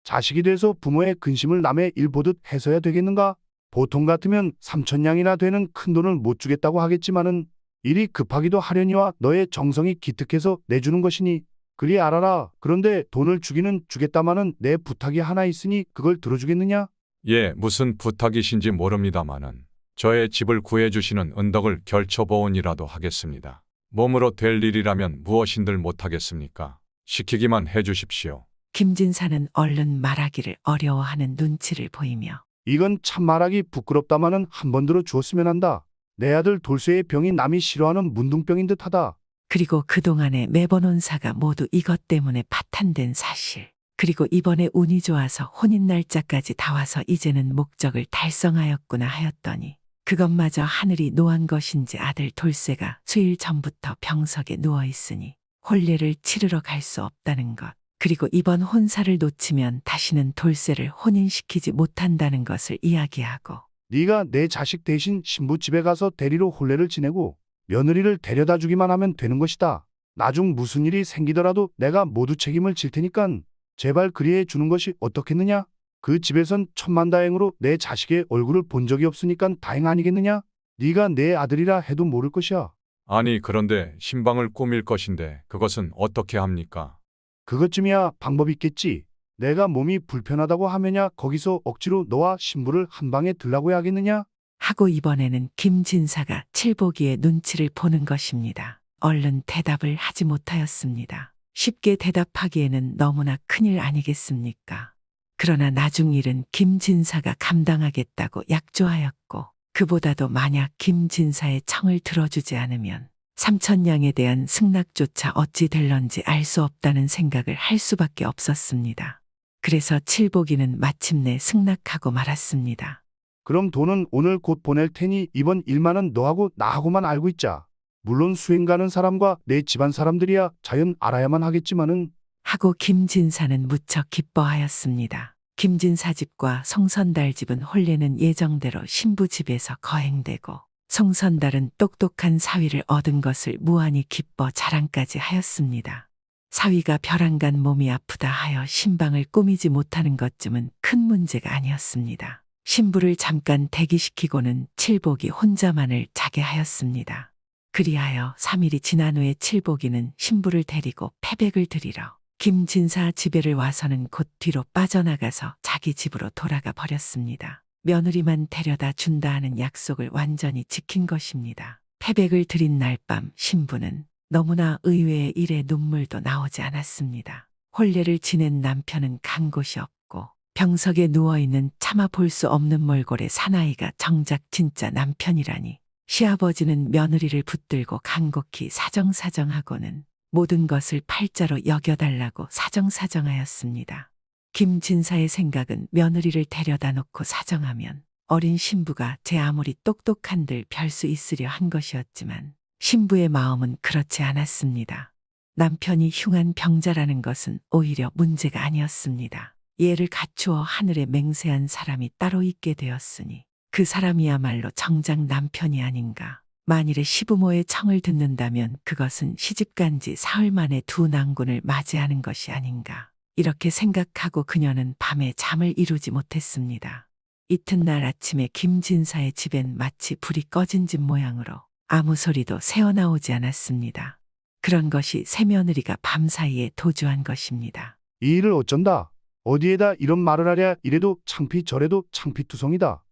자식이 돼서 부모의 근심을 남의 일 보듯 해서야 되겠는가? 보통 같으면 3천냥이나 되는 큰 돈을 못 주겠다고 하겠지만은 일이 급하기도 하려니와 너의 정성이 기특해서 내주는 것이니 그리 알아라. 그런데 돈을 주기는 주겠다마는 내 부탁이 하나 있으니 그걸 들어주겠느냐? 예, 무슨 부탁이신지 모릅니다마는 저의 집을 구해주시는 은덕을 결쳐보온이라도 하겠습니다. 몸으로 될 일이라면 무엇인들 못하겠습니까? 시키기만 해주십시오. 김진사는 얼른 말하기를 어려워하는 눈치를 보이며 이건 참 말하기 부끄럽다마는 한 번 들어 주었으면 한다. 내 아들 돌쇠의 병이 남이 싫어하는 문둥병인 듯하다. 그리고 그동안의 매번 온 사가 모두 이것 때문에 파탄된 사실. 그리고 이번에 운이 좋아서 혼인 날짜까지 다 와서 이제는 목적을 달성하였구나 하였더니 그것마저 하늘이 노한 것인지 아들 돌쇠가 수일 전부터 병석에 누워 있으니 혼례를 치르러 갈 수 없다는 것. 그리고 이번 혼사를 놓치면 다시는 돌쇠를 혼인시키지 못한다는 것을 이야기하고 네가 내 자식 대신 신부 집에 가서 대리로 혼례를 지내고 며느리를 데려다 주기만 하면 되는 것이다. 나중 무슨 일이 생기더라도 내가 모두 책임을 질 테니깐 제발 그리해 주는 것이 어떻겠느냐? 그 집에선 천만다행으로 내 자식의 얼굴을 본 적이 없으니깐 다행 아니겠느냐? 네가 내 아들이라 해도 모를 것이야. 아니, 그런데 신방을 꾸밀 것인데 그것은 어떻게 합니까? 그것쯤이야 방법이 있겠지. 내가 몸이 불편하다고 하면야 거기서 억지로 너와 신부를 한 방에 들라고 해야겠느냐? 하고 이번에는 김진사가 칠복이의 눈치를 보는 것입니다. 얼른 대답을 하지 못하였습니다. 쉽게 대답하기에는 너무나 큰일 아니겠습니까? 그러나 나중 일은 김진사가 감당하겠다고 약조하였고 그보다도 만약 김진사의 청을 들어주지 않으면 삼천냥에 대한 승낙조차 어찌 될런지 알 수 없다는 생각을 할 수밖에 없었습니다. 그래서 칠복이는 마침내 승낙하고 말았습니다. 그럼 돈은 오늘 곧 보낼 테니 이번 일만은 너하고 나하고만 알고 있자. 물론 수행 가는 사람과 내 집안 사람들이야 자연 알아야만 하겠지만은 하고 김진사는 무척 기뻐하였습니다. 김진사 집과 송선달 집은 혼례는 예정대로 신부 집에서 거행되고 송선달은 똑똑한 사위를 얻은 것을 무한히 기뻐 자랑까지 하였습니다. 사위가 벼랑간 몸이 아프다 하여 신방을 꾸미지 못하는 것쯤은 큰 문제가 아니었습니다. 신부를 잠깐 대기시키고는 칠복이 혼자만을 자게 하였습니다. 그리하여 3일이 지난 후에 칠복이는 신부를 데리고 패백을 드리러 김진사 집에를 와서는 곧 뒤로 빠져나가서 자기 집으로 돌아가 버렸습니다. 며느리만 데려다 준다 하는 약속을 완전히 지킨 것입니다. 패백을 드린 날 밤 신부는 너무나 의외의 일에 눈물도 나오지 않았습니다. 혼례를 지낸 남편은 간 곳이 없고 병석에 누워있는 차마 볼 수 없는 몰골의 사나이가 정작 진짜 남편이라니 시아버지는 며느리를 붙들고 간곡히 사정사정하고는 모든 것을 팔자로 여겨달라고 사정사정하였습니다. 김진사의 생각은 며느리를 데려다 놓고 사정하면 어린 신부가 제 아무리 똑똑한들 별 수 있으려 한 것이었지만 신부의 마음은 그렇지 않았습니다. 남편이 흉한 병자라는 것은 오히려 문제가 아니었습니다. 예를 갖추어 하늘에 맹세한 사람이 따로 있게 되었으니 그 사람이야말로 정작 남편이 아닌가. 만일에 시부모의 청을 듣는다면 그것은 시집간 지 사흘 만에 두 난군을 맞이하는 것이 아닌가. 이렇게 생각하고 그녀는 밤에 잠을 이루지 못했습니다. 이튿날 아침에 김진사의 집엔 마치 불이 꺼진 집 모양으로 아무 소리도 새어나오지 않았습니다. 그런 것이 새며느리가 밤사이에 도주한 것입니다. 이 일을 어쩐다. 어디에다 이런 말을 하랴. 이래도 창피 저래도 창피투성이다.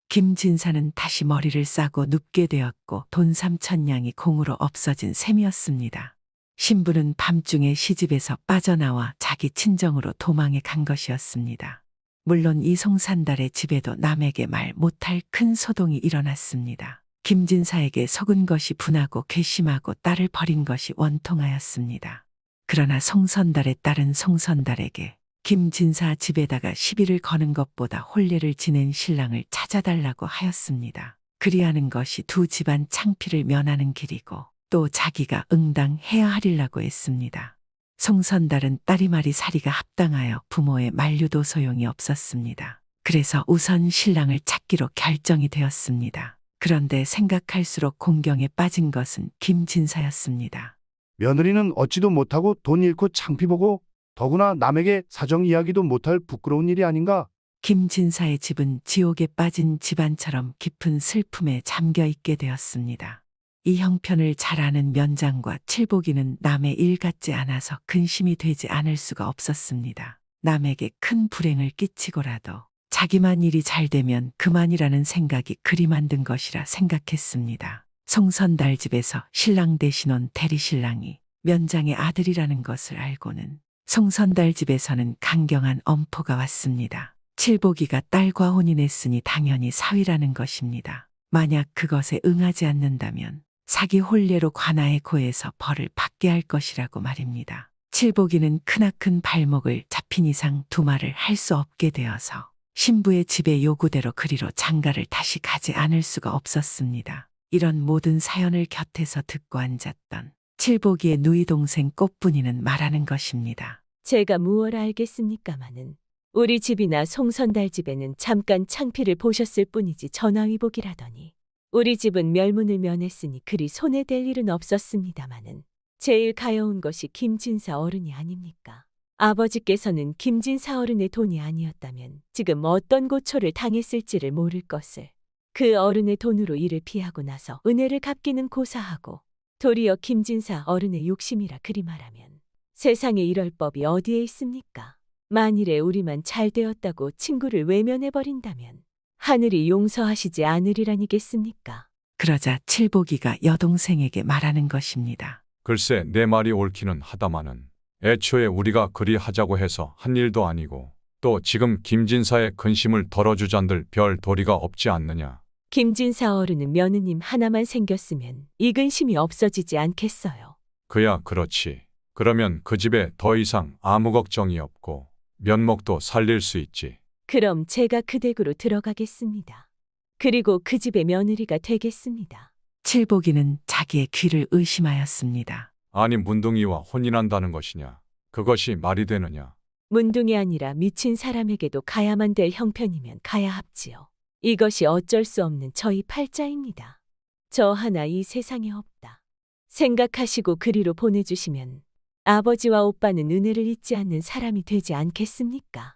김진사는 다시 머리를 싸고 눕게 되었고 돈 3천냥이 공으로 없어진 셈이었습니다. 신부는 밤중에 시집에서 빠져나와 자기 친정으로 도망해 간 것이었습니다. 물론 이 송산달의 집에도 남에게 말 못할 큰 소동이 일어났습니다. 김진사에게 속은 것이 분하고 괘씸하고 딸을 버린 것이 원통하였습니다. 그러나 송선달의 딸은 송선달에게 김진사 집에다가 시비를 거는 것보다 혼례를 지낸 신랑을 찾아달라고 하였습니다. 그리하는 것이 두 집안 창피를 면하는 길이고 또 자기가 응당해야 하리라고 했습니다. 송선달은 딸이 말이 사리가 합당하여 부모의 만류도 소용이 없었습니다. 그래서 우선 신랑을 찾기로 결정이 되었습니다. 그런데 생각할수록 공경에 빠진 것은 김진사였습니다. 며느리는 얻지도 못하고 돈 잃고 창피 보고 더구나 남에게 사정 이야기도 못할 부끄러운 일이 아닌가? 김진사의 집은 지옥에 빠진 집안처럼 깊은 슬픔에 잠겨 있게 되었습니다. 이 형편을 잘 아는 면장과 칠복이는 남의 일 같지 않아서 근심이 되지 않을 수가 없었습니다. 남에게 큰 불행을 끼치고라도 자기만 일이 잘 되면 그만이라는 생각이 그리 만든 것이라 생각했습니다. 송선달 집에서 신랑 대신 온 대리신랑이 면장의 아들이라는 것을 알고는 송선달 집에서는 강경한 엄포가 왔습니다. 칠복이가 딸과 혼인했으니 당연히 사위라는 것입니다. 만약 그것에 응하지 않는다면 사기 혼례로 관아에 고해서 벌을 받게 할 것이라고 말입니다. 칠복이는 크나큰 발목을 잡힌 이상 두말을 할 수 없게 되어서 신부의 집의 요구대로 그리로 장가를 다시 가지 않을 수가 없었습니다. 이런 모든 사연을 곁에서 듣고 앉았던 칠복이의 누이 동생 꽃분이는 말하는 것입니다. 제가 무엇 알겠습니까마는 우리 집이나 송선달 집에는 잠깐 창피를 보셨을 뿐이지 전화위복이라더니 우리 집은 멸문을 면했으니 그리 손해될 일은 없었습니다마는 제일 가여운 것이 김진사 어른이 아닙니까? 아버지께서는 김진사 어른의 돈이 아니었다면 지금 어떤 고초를 당했을지를 모를 것을 그 어른의 돈으로 이를 피하고 나서 은혜를 갚기는 고사하고 도리어 김진사 어른의 욕심이라 그리 말하면 세상에 이럴 법이 어디에 있습니까? 만일에 우리만 잘 되었다고 친구를 외면해버린다면 하늘이 용서하시지 않으리라니겠습니까? 그러자 칠복이가 여동생에게 말하는 것입니다. 글쎄 내 말이 옳기는 하다마는 애초에 우리가 그리 하자고 해서 한 일도 아니고 또 지금 김진사의 근심을 덜어주잔들 별 도리가 없지 않느냐. 김진사 어른은 며느님 하나만 생겼으면 이 근심이 없어지지 않겠어요. 그야 그렇지. 그러면 그 집에 더 이상 아무 걱정이 없고 면목도 살릴 수 있지. 그럼 제가 그 댁으로 들어가겠습니다. 그리고 그 집의 며느리가 되겠습니다. 칠복이는 자기의 귀를 의심하였습니다. 아니 문둥이와 혼인한다는 것이냐. 그것이 말이 되느냐. 문둥이 아니라 미친 사람에게도 가야만 될 형편이면 가야 합지요. 이것이 어쩔 수 없는 저희 팔자입니다. 저 하나 이 세상에 없다. 생각하시고 그리로 보내주시면 아버지와 오빠는 은혜를 잊지 않는 사람이 되지 않겠습니까?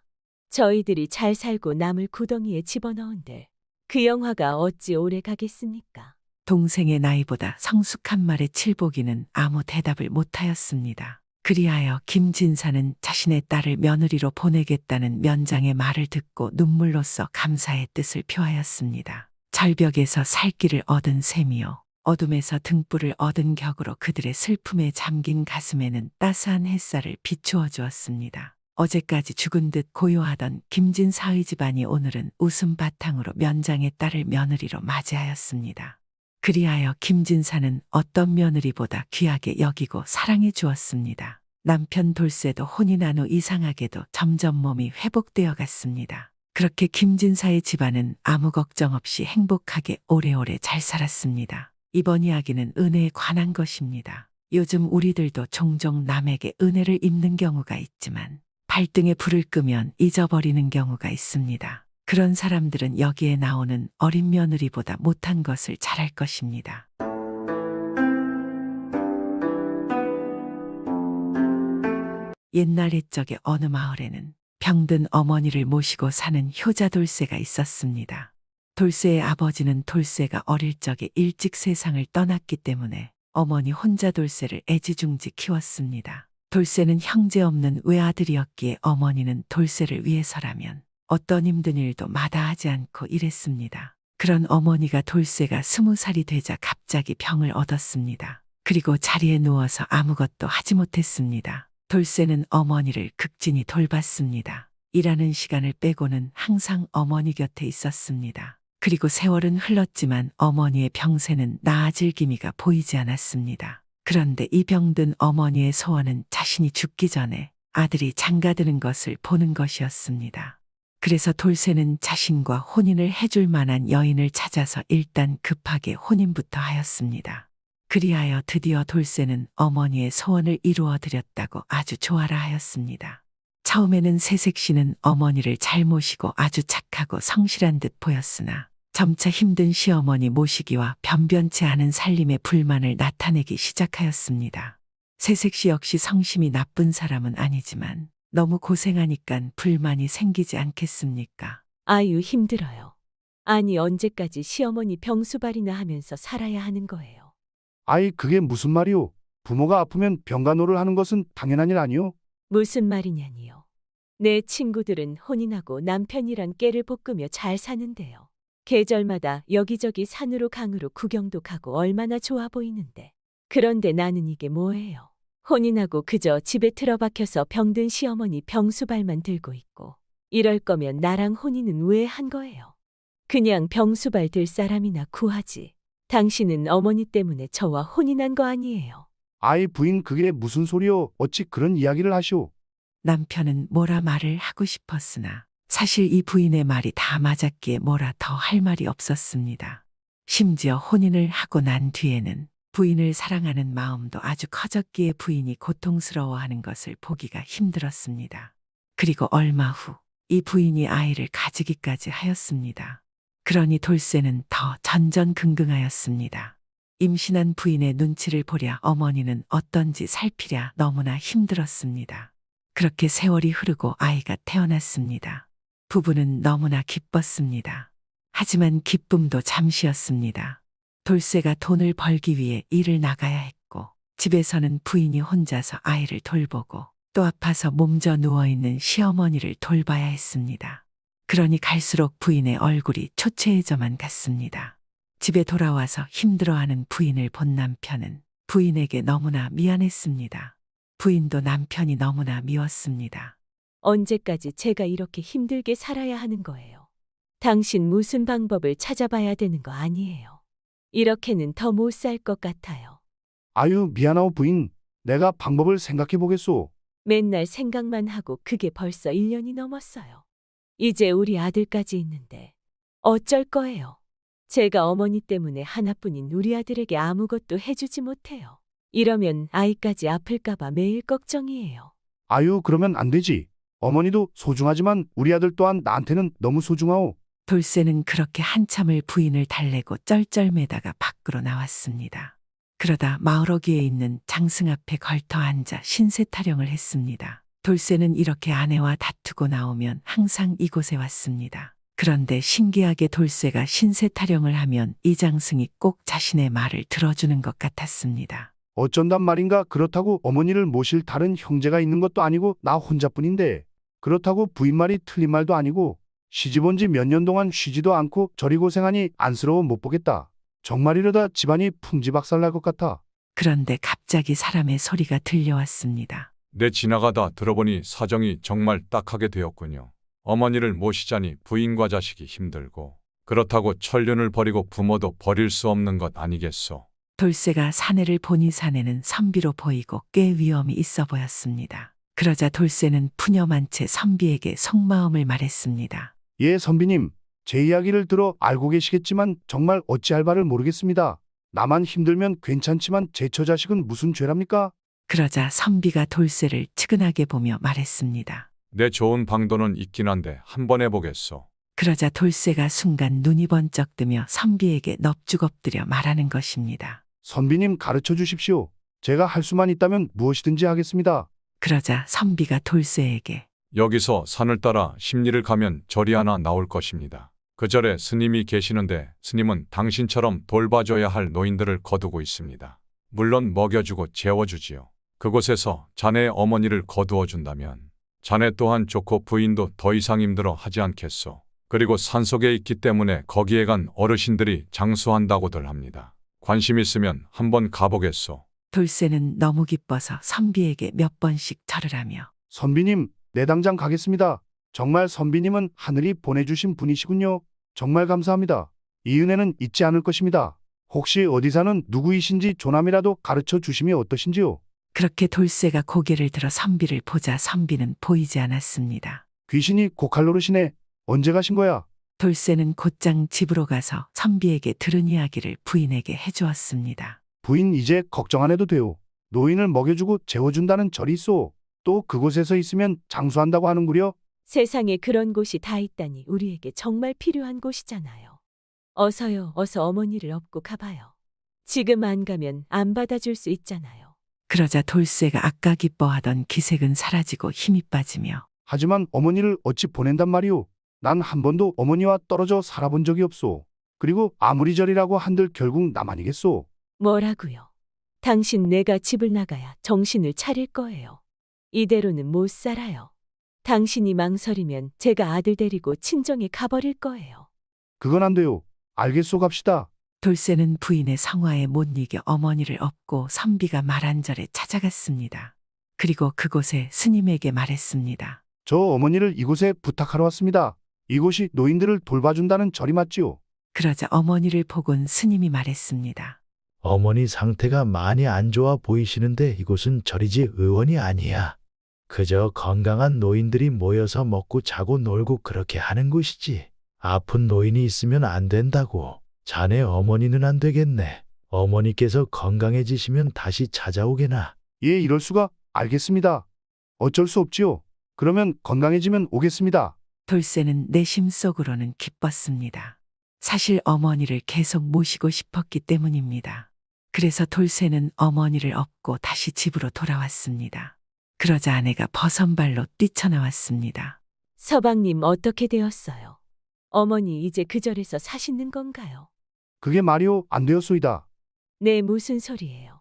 저희들이 잘 살고 남을 구덩이에 집어넣은들 그 영화가 어찌 오래 가겠습니까? 동생의 나이보다 성숙한 말에 칠복이는 아무 대답을 못하였습니다. 그리하여 김진사는 자신의 딸을 며느리로 보내겠다는 면장의 말을 듣고 눈물로써 감사의 뜻을 표하였습니다. 절벽에서 살 길을 얻은 셈이요 어둠에서 등불을 얻은 격으로 그들의 슬픔에 잠긴 가슴에는 따스한 햇살을 비추어 주었습니다. 어제까지 죽은 듯 고요하던 김진사의 집안이 오늘은 웃음 바탕으로 면장의 딸을 며느리로 맞이하였습니다. 그리하여 김진사는 어떤 며느리보다 귀하게 여기고 사랑해 주었습니다. 남편 돌쇠도 혼인한 후 이상하게도 점점 몸이 회복되어 갔습니다. 그렇게 김진사의 집안은 아무 걱정 없이 행복하게 오래오래 잘 살았습니다. 이번 이야기는 은혜에 관한 것입니다. 요즘 우리들도 종종 남에게 은혜를 입는 경우가 있지만 발등에 불을 끄면 잊어버리는 경우가 있습니다. 그런 사람들은 여기에 나오는 어린 며느리보다 못한 것을 잘할 것입니다. 옛날 옛적에 어느 마을에는 병든 어머니를 모시고 사는 효자 돌쇠가 있었습니다. 돌쇠의 아버지는 돌쇠가 어릴 적에 일찍 세상을 떠났기 때문에 어머니 혼자 돌쇠를 애지중지 키웠습니다. 돌쇠는 형제 없는 외아들이었기에 어머니는 돌쇠를 위해서라면 어떤 힘든 일도 마다하지 않고 일했습니다. 그런 어머니가 돌쇠가 20살이 되자 갑자기 병을 얻었습니다. 그리고 자리에 누워서 아무것도 하지 못했습니다. 돌쇠는 어머니를 극진히 돌봤습니다. 일하는 시간을 빼고는 항상 어머니 곁에 있었습니다. 그리고 세월은 흘렀지만 어머니의 병세는 나아질 기미가 보이지 않았습니다. 그런데 이 병든 어머니의 소원은 자신이 죽기 전에 아들이 장가드는 것을 보는 것이었습니다. 그래서 돌쇠는 자신과 혼인을 해줄 만한 여인을 찾아서 일단 급하게 혼인부터 하였습니다. 그리하여 드디어 돌쇠는 어머니의 소원을 이루어 드렸다고 아주 좋아라 하였습니다. 처음에는 새색시는 어머니를 잘 모시고 아주 착하고 성실한 듯 보였으나 점차 힘든 시어머니 모시기와 변변치 않은 살림에 불만을 나타내기 시작하였습니다. 새색시 역시 성심이 나쁜 사람은 아니지만 너무 고생하니깐 불만이 생기지 않겠습니까? 아유, 힘들어요. 아니, 언제까지 시어머니 병수발이나 하면서 살아야 하는 거예요. 아이, 그게 무슨 말이오? 부모가 아프면 병간호를 하는 것은 당연한 일 아니오? 무슨 말이냐니요. 내 친구들은 혼인하고 남편이랑 깨를 볶으며 잘 사는데요. 계절마다 여기저기 산으로 강으로 구경도 가고 얼마나 좋아 보이는데. 그런데 나는 이게 뭐예요? 혼인하고 그저 집에 틀어박혀서 병든 시어머니 병수발만 들고 있고. 이럴 거면 나랑 혼인은 왜 한 거예요? 그냥 병수발 들 사람이나 구하지. 당신은 어머니 때문에 저와 혼인한 거 아니에요. 아이, 부인, 그게 무슨 소리오? 어찌 그런 이야기를 하시오? 남편은 뭐라 말을 하고 싶었으나 사실 이 부인의 말이 다 맞았기에 뭐라 더 할 말이 없었습니다. 심지어 혼인을 하고 난 뒤에는 부인을 사랑하는 마음도 아주 커졌기에 부인이 고통스러워하는 것을 보기가 힘들었습니다. 그리고 얼마 후 이 부인이 아이를 가지기까지 하였습니다. 그러니 돌쇠는 더 전전긍긍하였습니다. 임신한 부인의 눈치를 보랴 어머니는 어떤지 살피랴 너무나 힘들었습니다. 그렇게 세월이 흐르고 아이가 태어났습니다. 부부는 너무나 기뻤습니다. 하지만 기쁨도 잠시였습니다. 돌쇠가 돈을 벌기 위해 일을 나가야 했고 집에서는 부인이 혼자서 아이를 돌보고 또 아파서 몸져 누워있는 시어머니를 돌봐야 했습니다. 그러니 갈수록 부인의 얼굴이 초췌해져만 갔습니다. 집에 돌아와서 힘들어하는 부인을 본 남편은 부인에게 너무나 미안했습니다. 부인도 남편이 너무나 미웠습니다. 언제까지 제가 이렇게 힘들게 살아야 하는 거예요? 당신 무슨 방법을 찾아봐야 되는 거 아니에요? 이렇게는 더 못 살 것 같아요. 아유, 미안하오, 부인. 내가 방법을 생각해 보겠소. 맨날 생각만 하고 그게 벌써 1년이 넘었어요. 이제 우리 아들까지 있는데 어쩔 거예요? 제가 어머니 때문에 하나뿐인 우리 아들에게 아무것도 해주지 못해요. 이러면 아이까지 아플까봐 매일 걱정이에요. 아유, 그러면 안 되지. 어머니도 소중하지만 우리 아들 또한 나한테는 너무 소중하오. 돌쇠는 그렇게 한참을 부인을 달래고 쩔쩔매다가 밖으로 나왔습니다. 그러다 마을어귀에 있는 장승 앞에 걸터 앉아 신세 타령을 했습니다. 돌쇠는 이렇게 아내와 다투고 나오면 항상 이곳에 왔습니다. 그런데 신기하게 돌쇠가 신세 타령을 하면 이 장승이 꼭 자신의 말을 들어주는 것 같았습니다. 어쩐단 말인가. 그렇다고 어머니를 모실 다른 형제가 있는 것도 아니고 나 혼자뿐인데. 그렇다고 부인 말이 틀린 말도 아니고 시집 온 지 몇 년 동안 쉬지도 않고 저리 고생하니 안쓰러워 못 보겠다. 정말 이러다 집안이 풍지박살 날 것 같아. 그런데 갑자기 사람의 소리가 들려왔습니다. 내 지나가다 들어보니 사정이 정말 딱하게 되었군요. 어머니를 모시자니 부인과 자식이 힘들고 그렇다고 천륜을 버리고 부모도 버릴 수 없는 것 아니겠소. 돌쇠가 사내를 보니 사내는 선비로 보이고 꽤 위엄이 있어 보였습니다. 그러자 돌쇠는 푸념한 채 선비에게 속마음을 말했습니다. 예, 선비님. 제 이야기를 들어 알고 계시겠지만 정말 어찌할 바를 모르겠습니다. 나만 힘들면 괜찮지만 제 처자식은 무슨 죄랍니까? 그러자 선비가 돌쇠를 측은하게 보며 말했습니다. 내 좋은 방도는 있긴 한데 한번 해보겠소. 그러자 돌쇠가 순간 눈이 번쩍 뜨며 선비에게 넙죽 엎드려 말하는 것입니다. 선비님, 가르쳐 주십시오. 제가 할 수만 있다면 무엇이든지 하겠습니다. 그러자 선비가 돌쇠에게 여기서 산을 따라 십리를 가면 절이 하나 나올 것입니다. 그 절에 스님이 계시는데 스님은 당신처럼 돌봐줘야 할 노인들을 거두고 있습니다. 물론 먹여주고 재워주지요. 그곳에서 자네의 어머니를 거두어 준다면 자네 또한 좋고 부인도 더 이상 힘들어 하지 않겠소. 그리고 산속에 있기 때문에 거기에 간 어르신들이 장수한다고들 합니다. 관심 있으면 한번 가보겠소. 돌쇠는 너무 기뻐서 선비에게 몇 번씩 절을 하며 선비님, 내 당장 가겠습니다. 정말 선비님은 하늘이 보내주신 분이시군요. 정말 감사합니다. 이 은혜는 잊지 않을 것입니다. 혹시 어디 사는 누구이신지 조남이라도 가르쳐 주시면 어떠신지요? 그렇게 돌쇠가 고개를 들어 선비를 보자 선비는 보이지 않았습니다. 귀신이 고칼 노릇이네. 언제 가신 거야? 돌쇠는 곧장 집으로 가서 선비에게 들은 이야기를 부인에게 해주었습니다. 부인, 이제 걱정 안 해도 돼요. 노인을 먹여주고 재워준다는 절이 있어. 또 그곳에서 있으면 장수한다고 하는구려. 세상에 그런 곳이 다 있다니 우리에게 정말 필요한 곳이잖아요. 어서요, 어서 어머니를 업고 가봐요. 지금 안 가면 안 받아줄 수 있잖아요. 그러자 돌쇠가 아까 기뻐하던 기색은 사라지고 힘이 빠지며 하지만 어머니를 어찌 보낸단 말이오? 난 한 번도 어머니와 떨어져 살아본 적이 없소. 그리고 아무리 저리라고 한들 결국 남 아니겠소? 뭐라고요? 당신 내가 집을 나가야 정신을 차릴 거예요. 이대로는 못 살아요. 당신이 망설이면 제가 아들 데리고 친정에 가버릴 거예요. 그건 안 돼요. 알겠소 갑시다. 돌쇠는 부인의 성화에 못 이겨 어머니를 업고 선비가 말한 절에 찾아갔습니다. 그리고 그곳에 스님에게 말했습니다. 저 어머니를 이곳에 부탁하러 왔습니다. 이곳이 노인들을 돌봐준다는 절이 맞지요? 그러자 어머니를 보곤 스님이 말했습니다. 어머니 상태가 많이 안 좋아 보이시는데 이곳은 절이지 의원이 아니야. 그저 건강한 노인들이 모여서 먹고 자고 놀고 그렇게 하는 곳이지. 아픈 노인이 있으면 안 된다고. 자네 어머니는 안 되겠네. 어머니께서 건강해지시면 다시 찾아오게나. 예, 이럴 수가. 알겠습니다. 어쩔 수 없지요. 그러면 건강해지면 오겠습니다. 돌쇠는 내심 속으로는 기뻤습니다. 사실 어머니를 계속 모시고 싶었기 때문입니다. 그래서 돌쇠는 어머니를 업고 다시 집으로 돌아왔습니다. 그러자 아내가 버선발로 뛰쳐나왔습니다. 서방님 어떻게 되었어요? 어머니 이제 그 절에서 사시는 건가요? 그게 말이오 안 되었소이다. 네, 무슨 소리예요?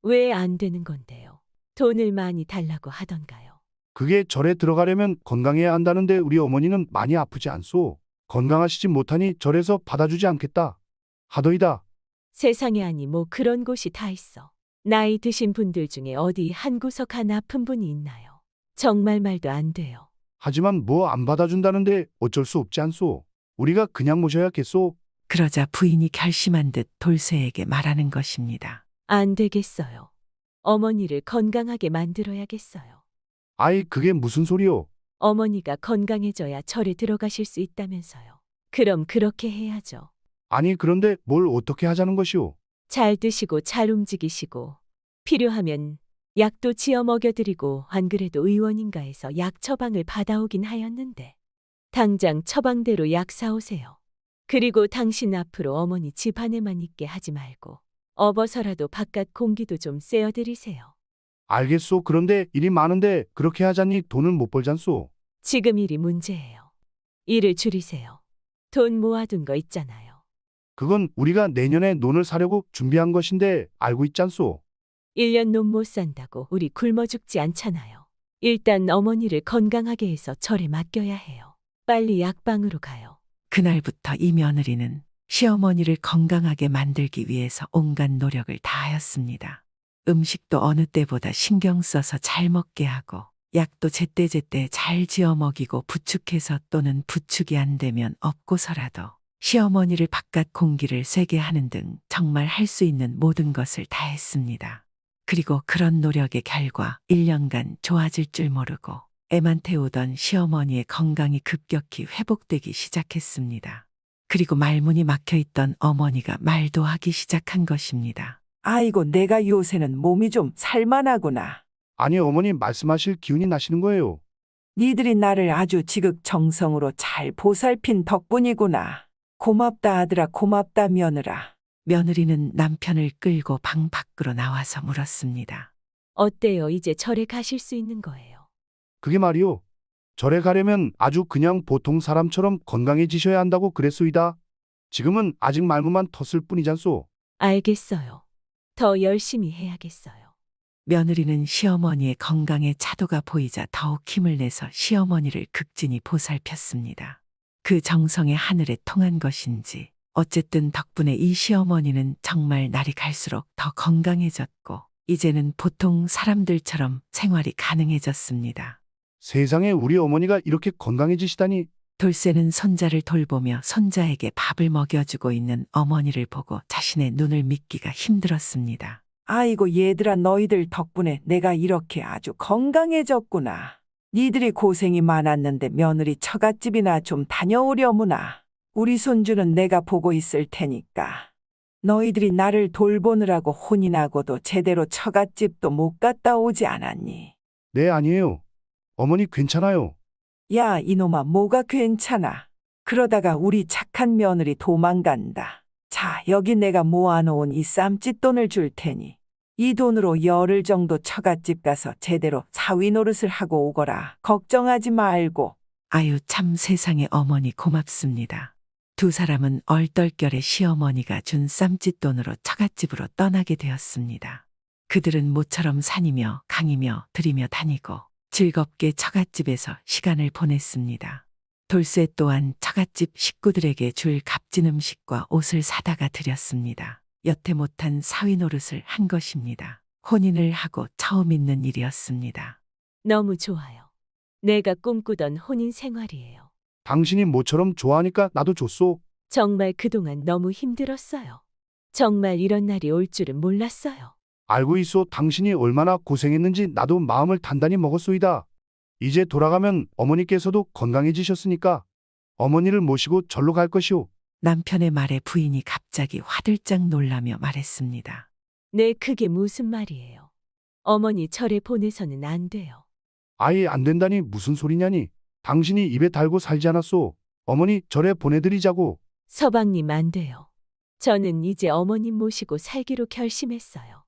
왜 안 되는 건데요? 돈을 많이 달라고 하던가요? 그게 절에 들어가려면 건강해야 한다는데 우리 어머니는 많이 아프지 않소. 건강하시지 못하니 절에서 받아주지 않겠다 하더이다. 세상에 아니 뭐 그런 곳이 다 있어. 나이 드신 분들 중에 어디 한 구석 한 아픈 분이 있나요? 정말 말도 안 돼요. 하지만 뭐 안 받아준다는데 어쩔 수 없지 않소. 우리가 그냥 모셔야겠소. 그러자 부인이 결심한 듯 돌쇠에게 말하는 것입니다. 안 되겠어요. 어머니를 건강하게 만들어야겠어요. 아이 그게 무슨 소리요? 어머니가 건강해져야 절에 들어가실 수 있다면서요. 그럼 그렇게 해야죠. 아니 그런데 뭘 어떻게 하자는 것이오? 잘 드시고 잘 움직이시고 필요하면 약도 지어 먹여드리고 안 그래도 의원인가에서 약 처방을 받아오긴 하였는데 당장 처방대로 약 사오세요. 그리고 당신 앞으로 어머니 집 안에만 있게 하지 말고 업어서라도 바깥 공기도 좀 쐬어드리세요. 알겠소. 그런데 일이 많은데 그렇게 하자니 돈을 못 벌잖소. 지금 일이 문제예요. 일을 줄이세요. 돈 모아둔 거 있잖아요. 그건 우리가 내년에 논을 사려고 준비한 것인데 알고 있잖소. 1년 논 못 산다고 우리 굶어 죽지 않잖아요. 일단 어머니를 건강하게 해서 절에 맡겨야 해요. 빨리 약방으로 가요. 그날부터 이 며느리는 시어머니를 건강하게 만들기 위해서 온갖 노력을 다하였습니다. 음식도 어느 때보다 신경 써서 잘 먹게 하고 약도 제때제때 잘 지어 먹이고 부축해서 또는 부축이 안 되면 업고서라도 시어머니를 바깥 공기를 쐬게 하는 등 정말 할 수 있는 모든 것을 다 했습니다. 그리고 그런 노력의 결과 1년간 좋아질 줄 모르고 애만 태우던 시어머니의 건강이 급격히 회복되기 시작했습니다. 그리고 말문이 막혀있던 어머니가 말도 하기 시작한 것입니다. 아이고, 내가 요새는 몸이 좀 살만하구나. 아니 어머니 말씀하실 기운이 나시는 거예요. 니들이 나를 아주 지극정성으로 잘 보살핀 덕분이구나. 고맙다 아들아, 고맙다 며느라. 며느리는 남편을 끌고 방 밖으로 나와서 물었습니다. 어때요? 이제 절에 가실 수 있는 거예요. 그게 말이오. 절에 가려면 아주 그냥 보통 사람처럼 건강해지셔야 한다고 그랬소이다. 지금은 아직 말문만 텄을 뿐이잖소. 알겠어요. 더 열심히 해야겠어요. 며느리는 시어머니의 건강에 차도가 보이자 더욱 힘을 내서 시어머니를 극진히 보살폈습니다. 그 정성의 하늘에 통한 것인지 어쨌든 덕분에 이 시어머니는 정말 날이 갈수록 더 건강해졌고 이제는 보통 사람들처럼 생활이 가능해졌습니다. 세상에 우리 어머니가 이렇게 건강해지시다니. 돌쇠는 손자를 돌보며 손자에게 밥을 먹여주고 있는 어머니를 보고 자신의 눈을 믿기가 힘들었습니다. 아이고 얘들아, 너희들 덕분에 내가 이렇게 아주 건강해졌구나. 니들이 고생이 많았는데 며느리 처갓집이나 좀 다녀오려무나. 우리 손주는 내가 보고 있을 테니까. 너희들이 나를 돌보느라고 혼이 나고도 제대로 처갓집도 못 갔다 오지 않았니? 네 아니에요. 어머니 괜찮아요. 야 이놈아, 뭐가 괜찮아. 그러다가 우리 착한 며느리 도망간다. 자, 여기 내가 모아놓은 이 쌈짓돈을 줄 테니 이 돈으로 열흘 정도 처갓집 가서 제대로 사위 노릇을 하고 오거라. 걱정하지 말고. 아유, 참 세상에 어머니 고맙습니다. 두 사람은 얼떨결에 시어머니가 준 쌈짓돈으로 처갓집으로 떠나게 되었습니다. 그들은 모처럼 산이며 강이며 들이며 다니고 즐겁게 처갓집에서 시간을 보냈습니다. 돌쇠 또한 처갓집 식구들에게 줄 값진 음식과 옷을 사다가 드렸습니다. 여태 못한 사위 노릇을 한 것입니다. 혼인을 하고 처음 있는 일이었습니다. 너무 좋아요. 내가 꿈꾸던 혼인 생활이에요. 당신이 모처럼 좋아하니까 나도 줬소. 정말 그동안 너무 힘들었어요. 정말 이런 날이 올 줄은 몰랐어요. 알고 있소. 당신이 얼마나 고생했는지 나도 마음을 단단히 먹었소이다. 이제 돌아가면 어머니께서도 건강해지셨으니까 어머니를 모시고 절로 갈 것이오. 남편의 말에 부인이 갑자기 화들짝 놀라며 말했습니다. 네, 그게 무슨 말이에요. 어머니 절에 보내서는 안 돼요. 아예 안 된다니 무슨 소리냐니. 당신이 입에 달고 살지 않았소. 어머니 절에 보내드리자고. 서방님 안 돼요. 저는 이제 어머님 모시고 살기로 결심했어요.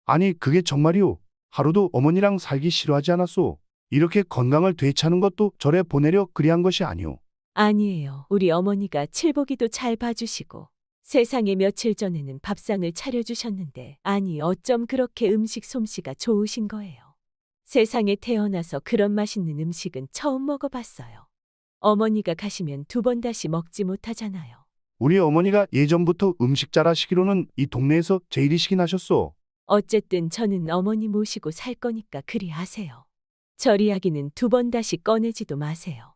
아니 그게 정말이오. 하루도 어머니랑 살기 싫어하지 않았소. 이렇게 건강을 되찾는 것도 절에 보내려 그리한 것이 아니오. 아니에요. 우리 어머니가 칠보기도 잘 봐주시고 세상에 며칠 전에는 밥상을 차려주셨는데 아니 어쩜 그렇게 음식 솜씨가 좋으신 거예요. 세상에 태어나서 그런 맛있는 음식은 처음 먹어봤어요. 어머니가 가시면 두 번 다시 먹지 못하잖아요. 우리 어머니가 예전부터 음식 잘하시기로는 이 동네에서 제일이시긴 하셨소. 어쨌든 저는 어머니 모시고 살 거니까 그리 하세요. 절 이야기는 두 번 다시 꺼내지도 마세요.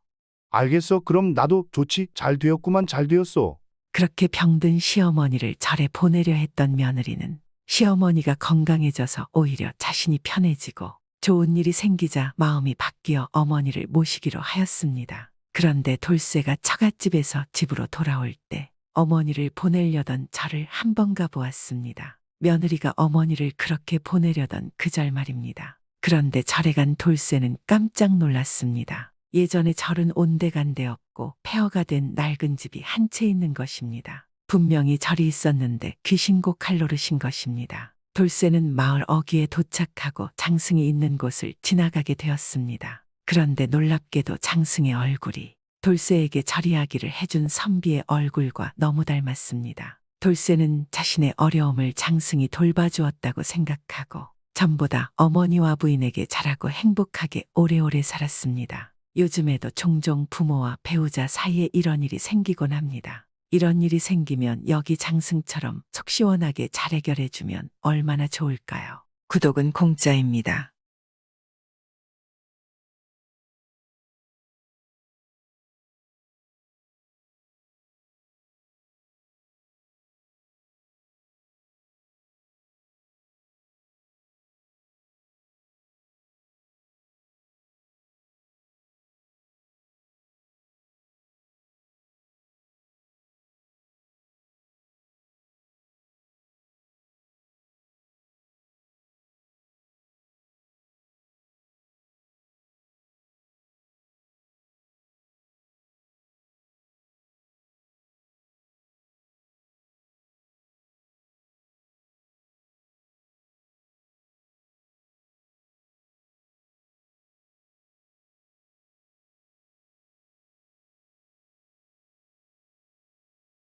알겠어. 그럼 나도 좋지. 잘 되었구만. 잘 되었소. 그렇게 병든 시어머니를 절에 보내려 했던 며느리는 시어머니가 건강해져서 오히려 자신이 편해지고 좋은 일이 생기자 마음이 바뀌어 어머니를 모시기로 하였습니다. 그런데 돌쇠가 처갓집에서 집으로 돌아올 때 어머니를 보내려던 절을 한번 가보았습니다. 며느리가 어머니를 그렇게 보내려던 그 절 말입니다. 그런데 절에 간 돌쇠는 깜짝 놀랐습니다. 예전에 절은 온데간데 없고 폐허가 된 낡은 집이 한 채 있는 것입니다. 분명히 절이 있었는데 귀신곡할 노릇인 것입니다. 돌쇠는 마을 어귀에 도착하고 장승이 있는 곳을 지나가게 되었습니다. 그런데 놀랍게도 장승의 얼굴이 돌쇠에게 절 이야기를 해준 선비의 얼굴과 너무 닮았습니다. 돌쇠는 자신의 어려움을 장승이 돌봐주었다고 생각하고 전보다 어머니와 부인에게 잘하고 행복하게 오래오래 살았습니다. 요즘에도 종종 부모와 배우자 사이에 이런 일이 생기곤 합니다. 이런 일이 생기면 여기 장승처럼 속 시원하게 잘 해결해주면 얼마나 좋을까요? 구독은 공짜입니다.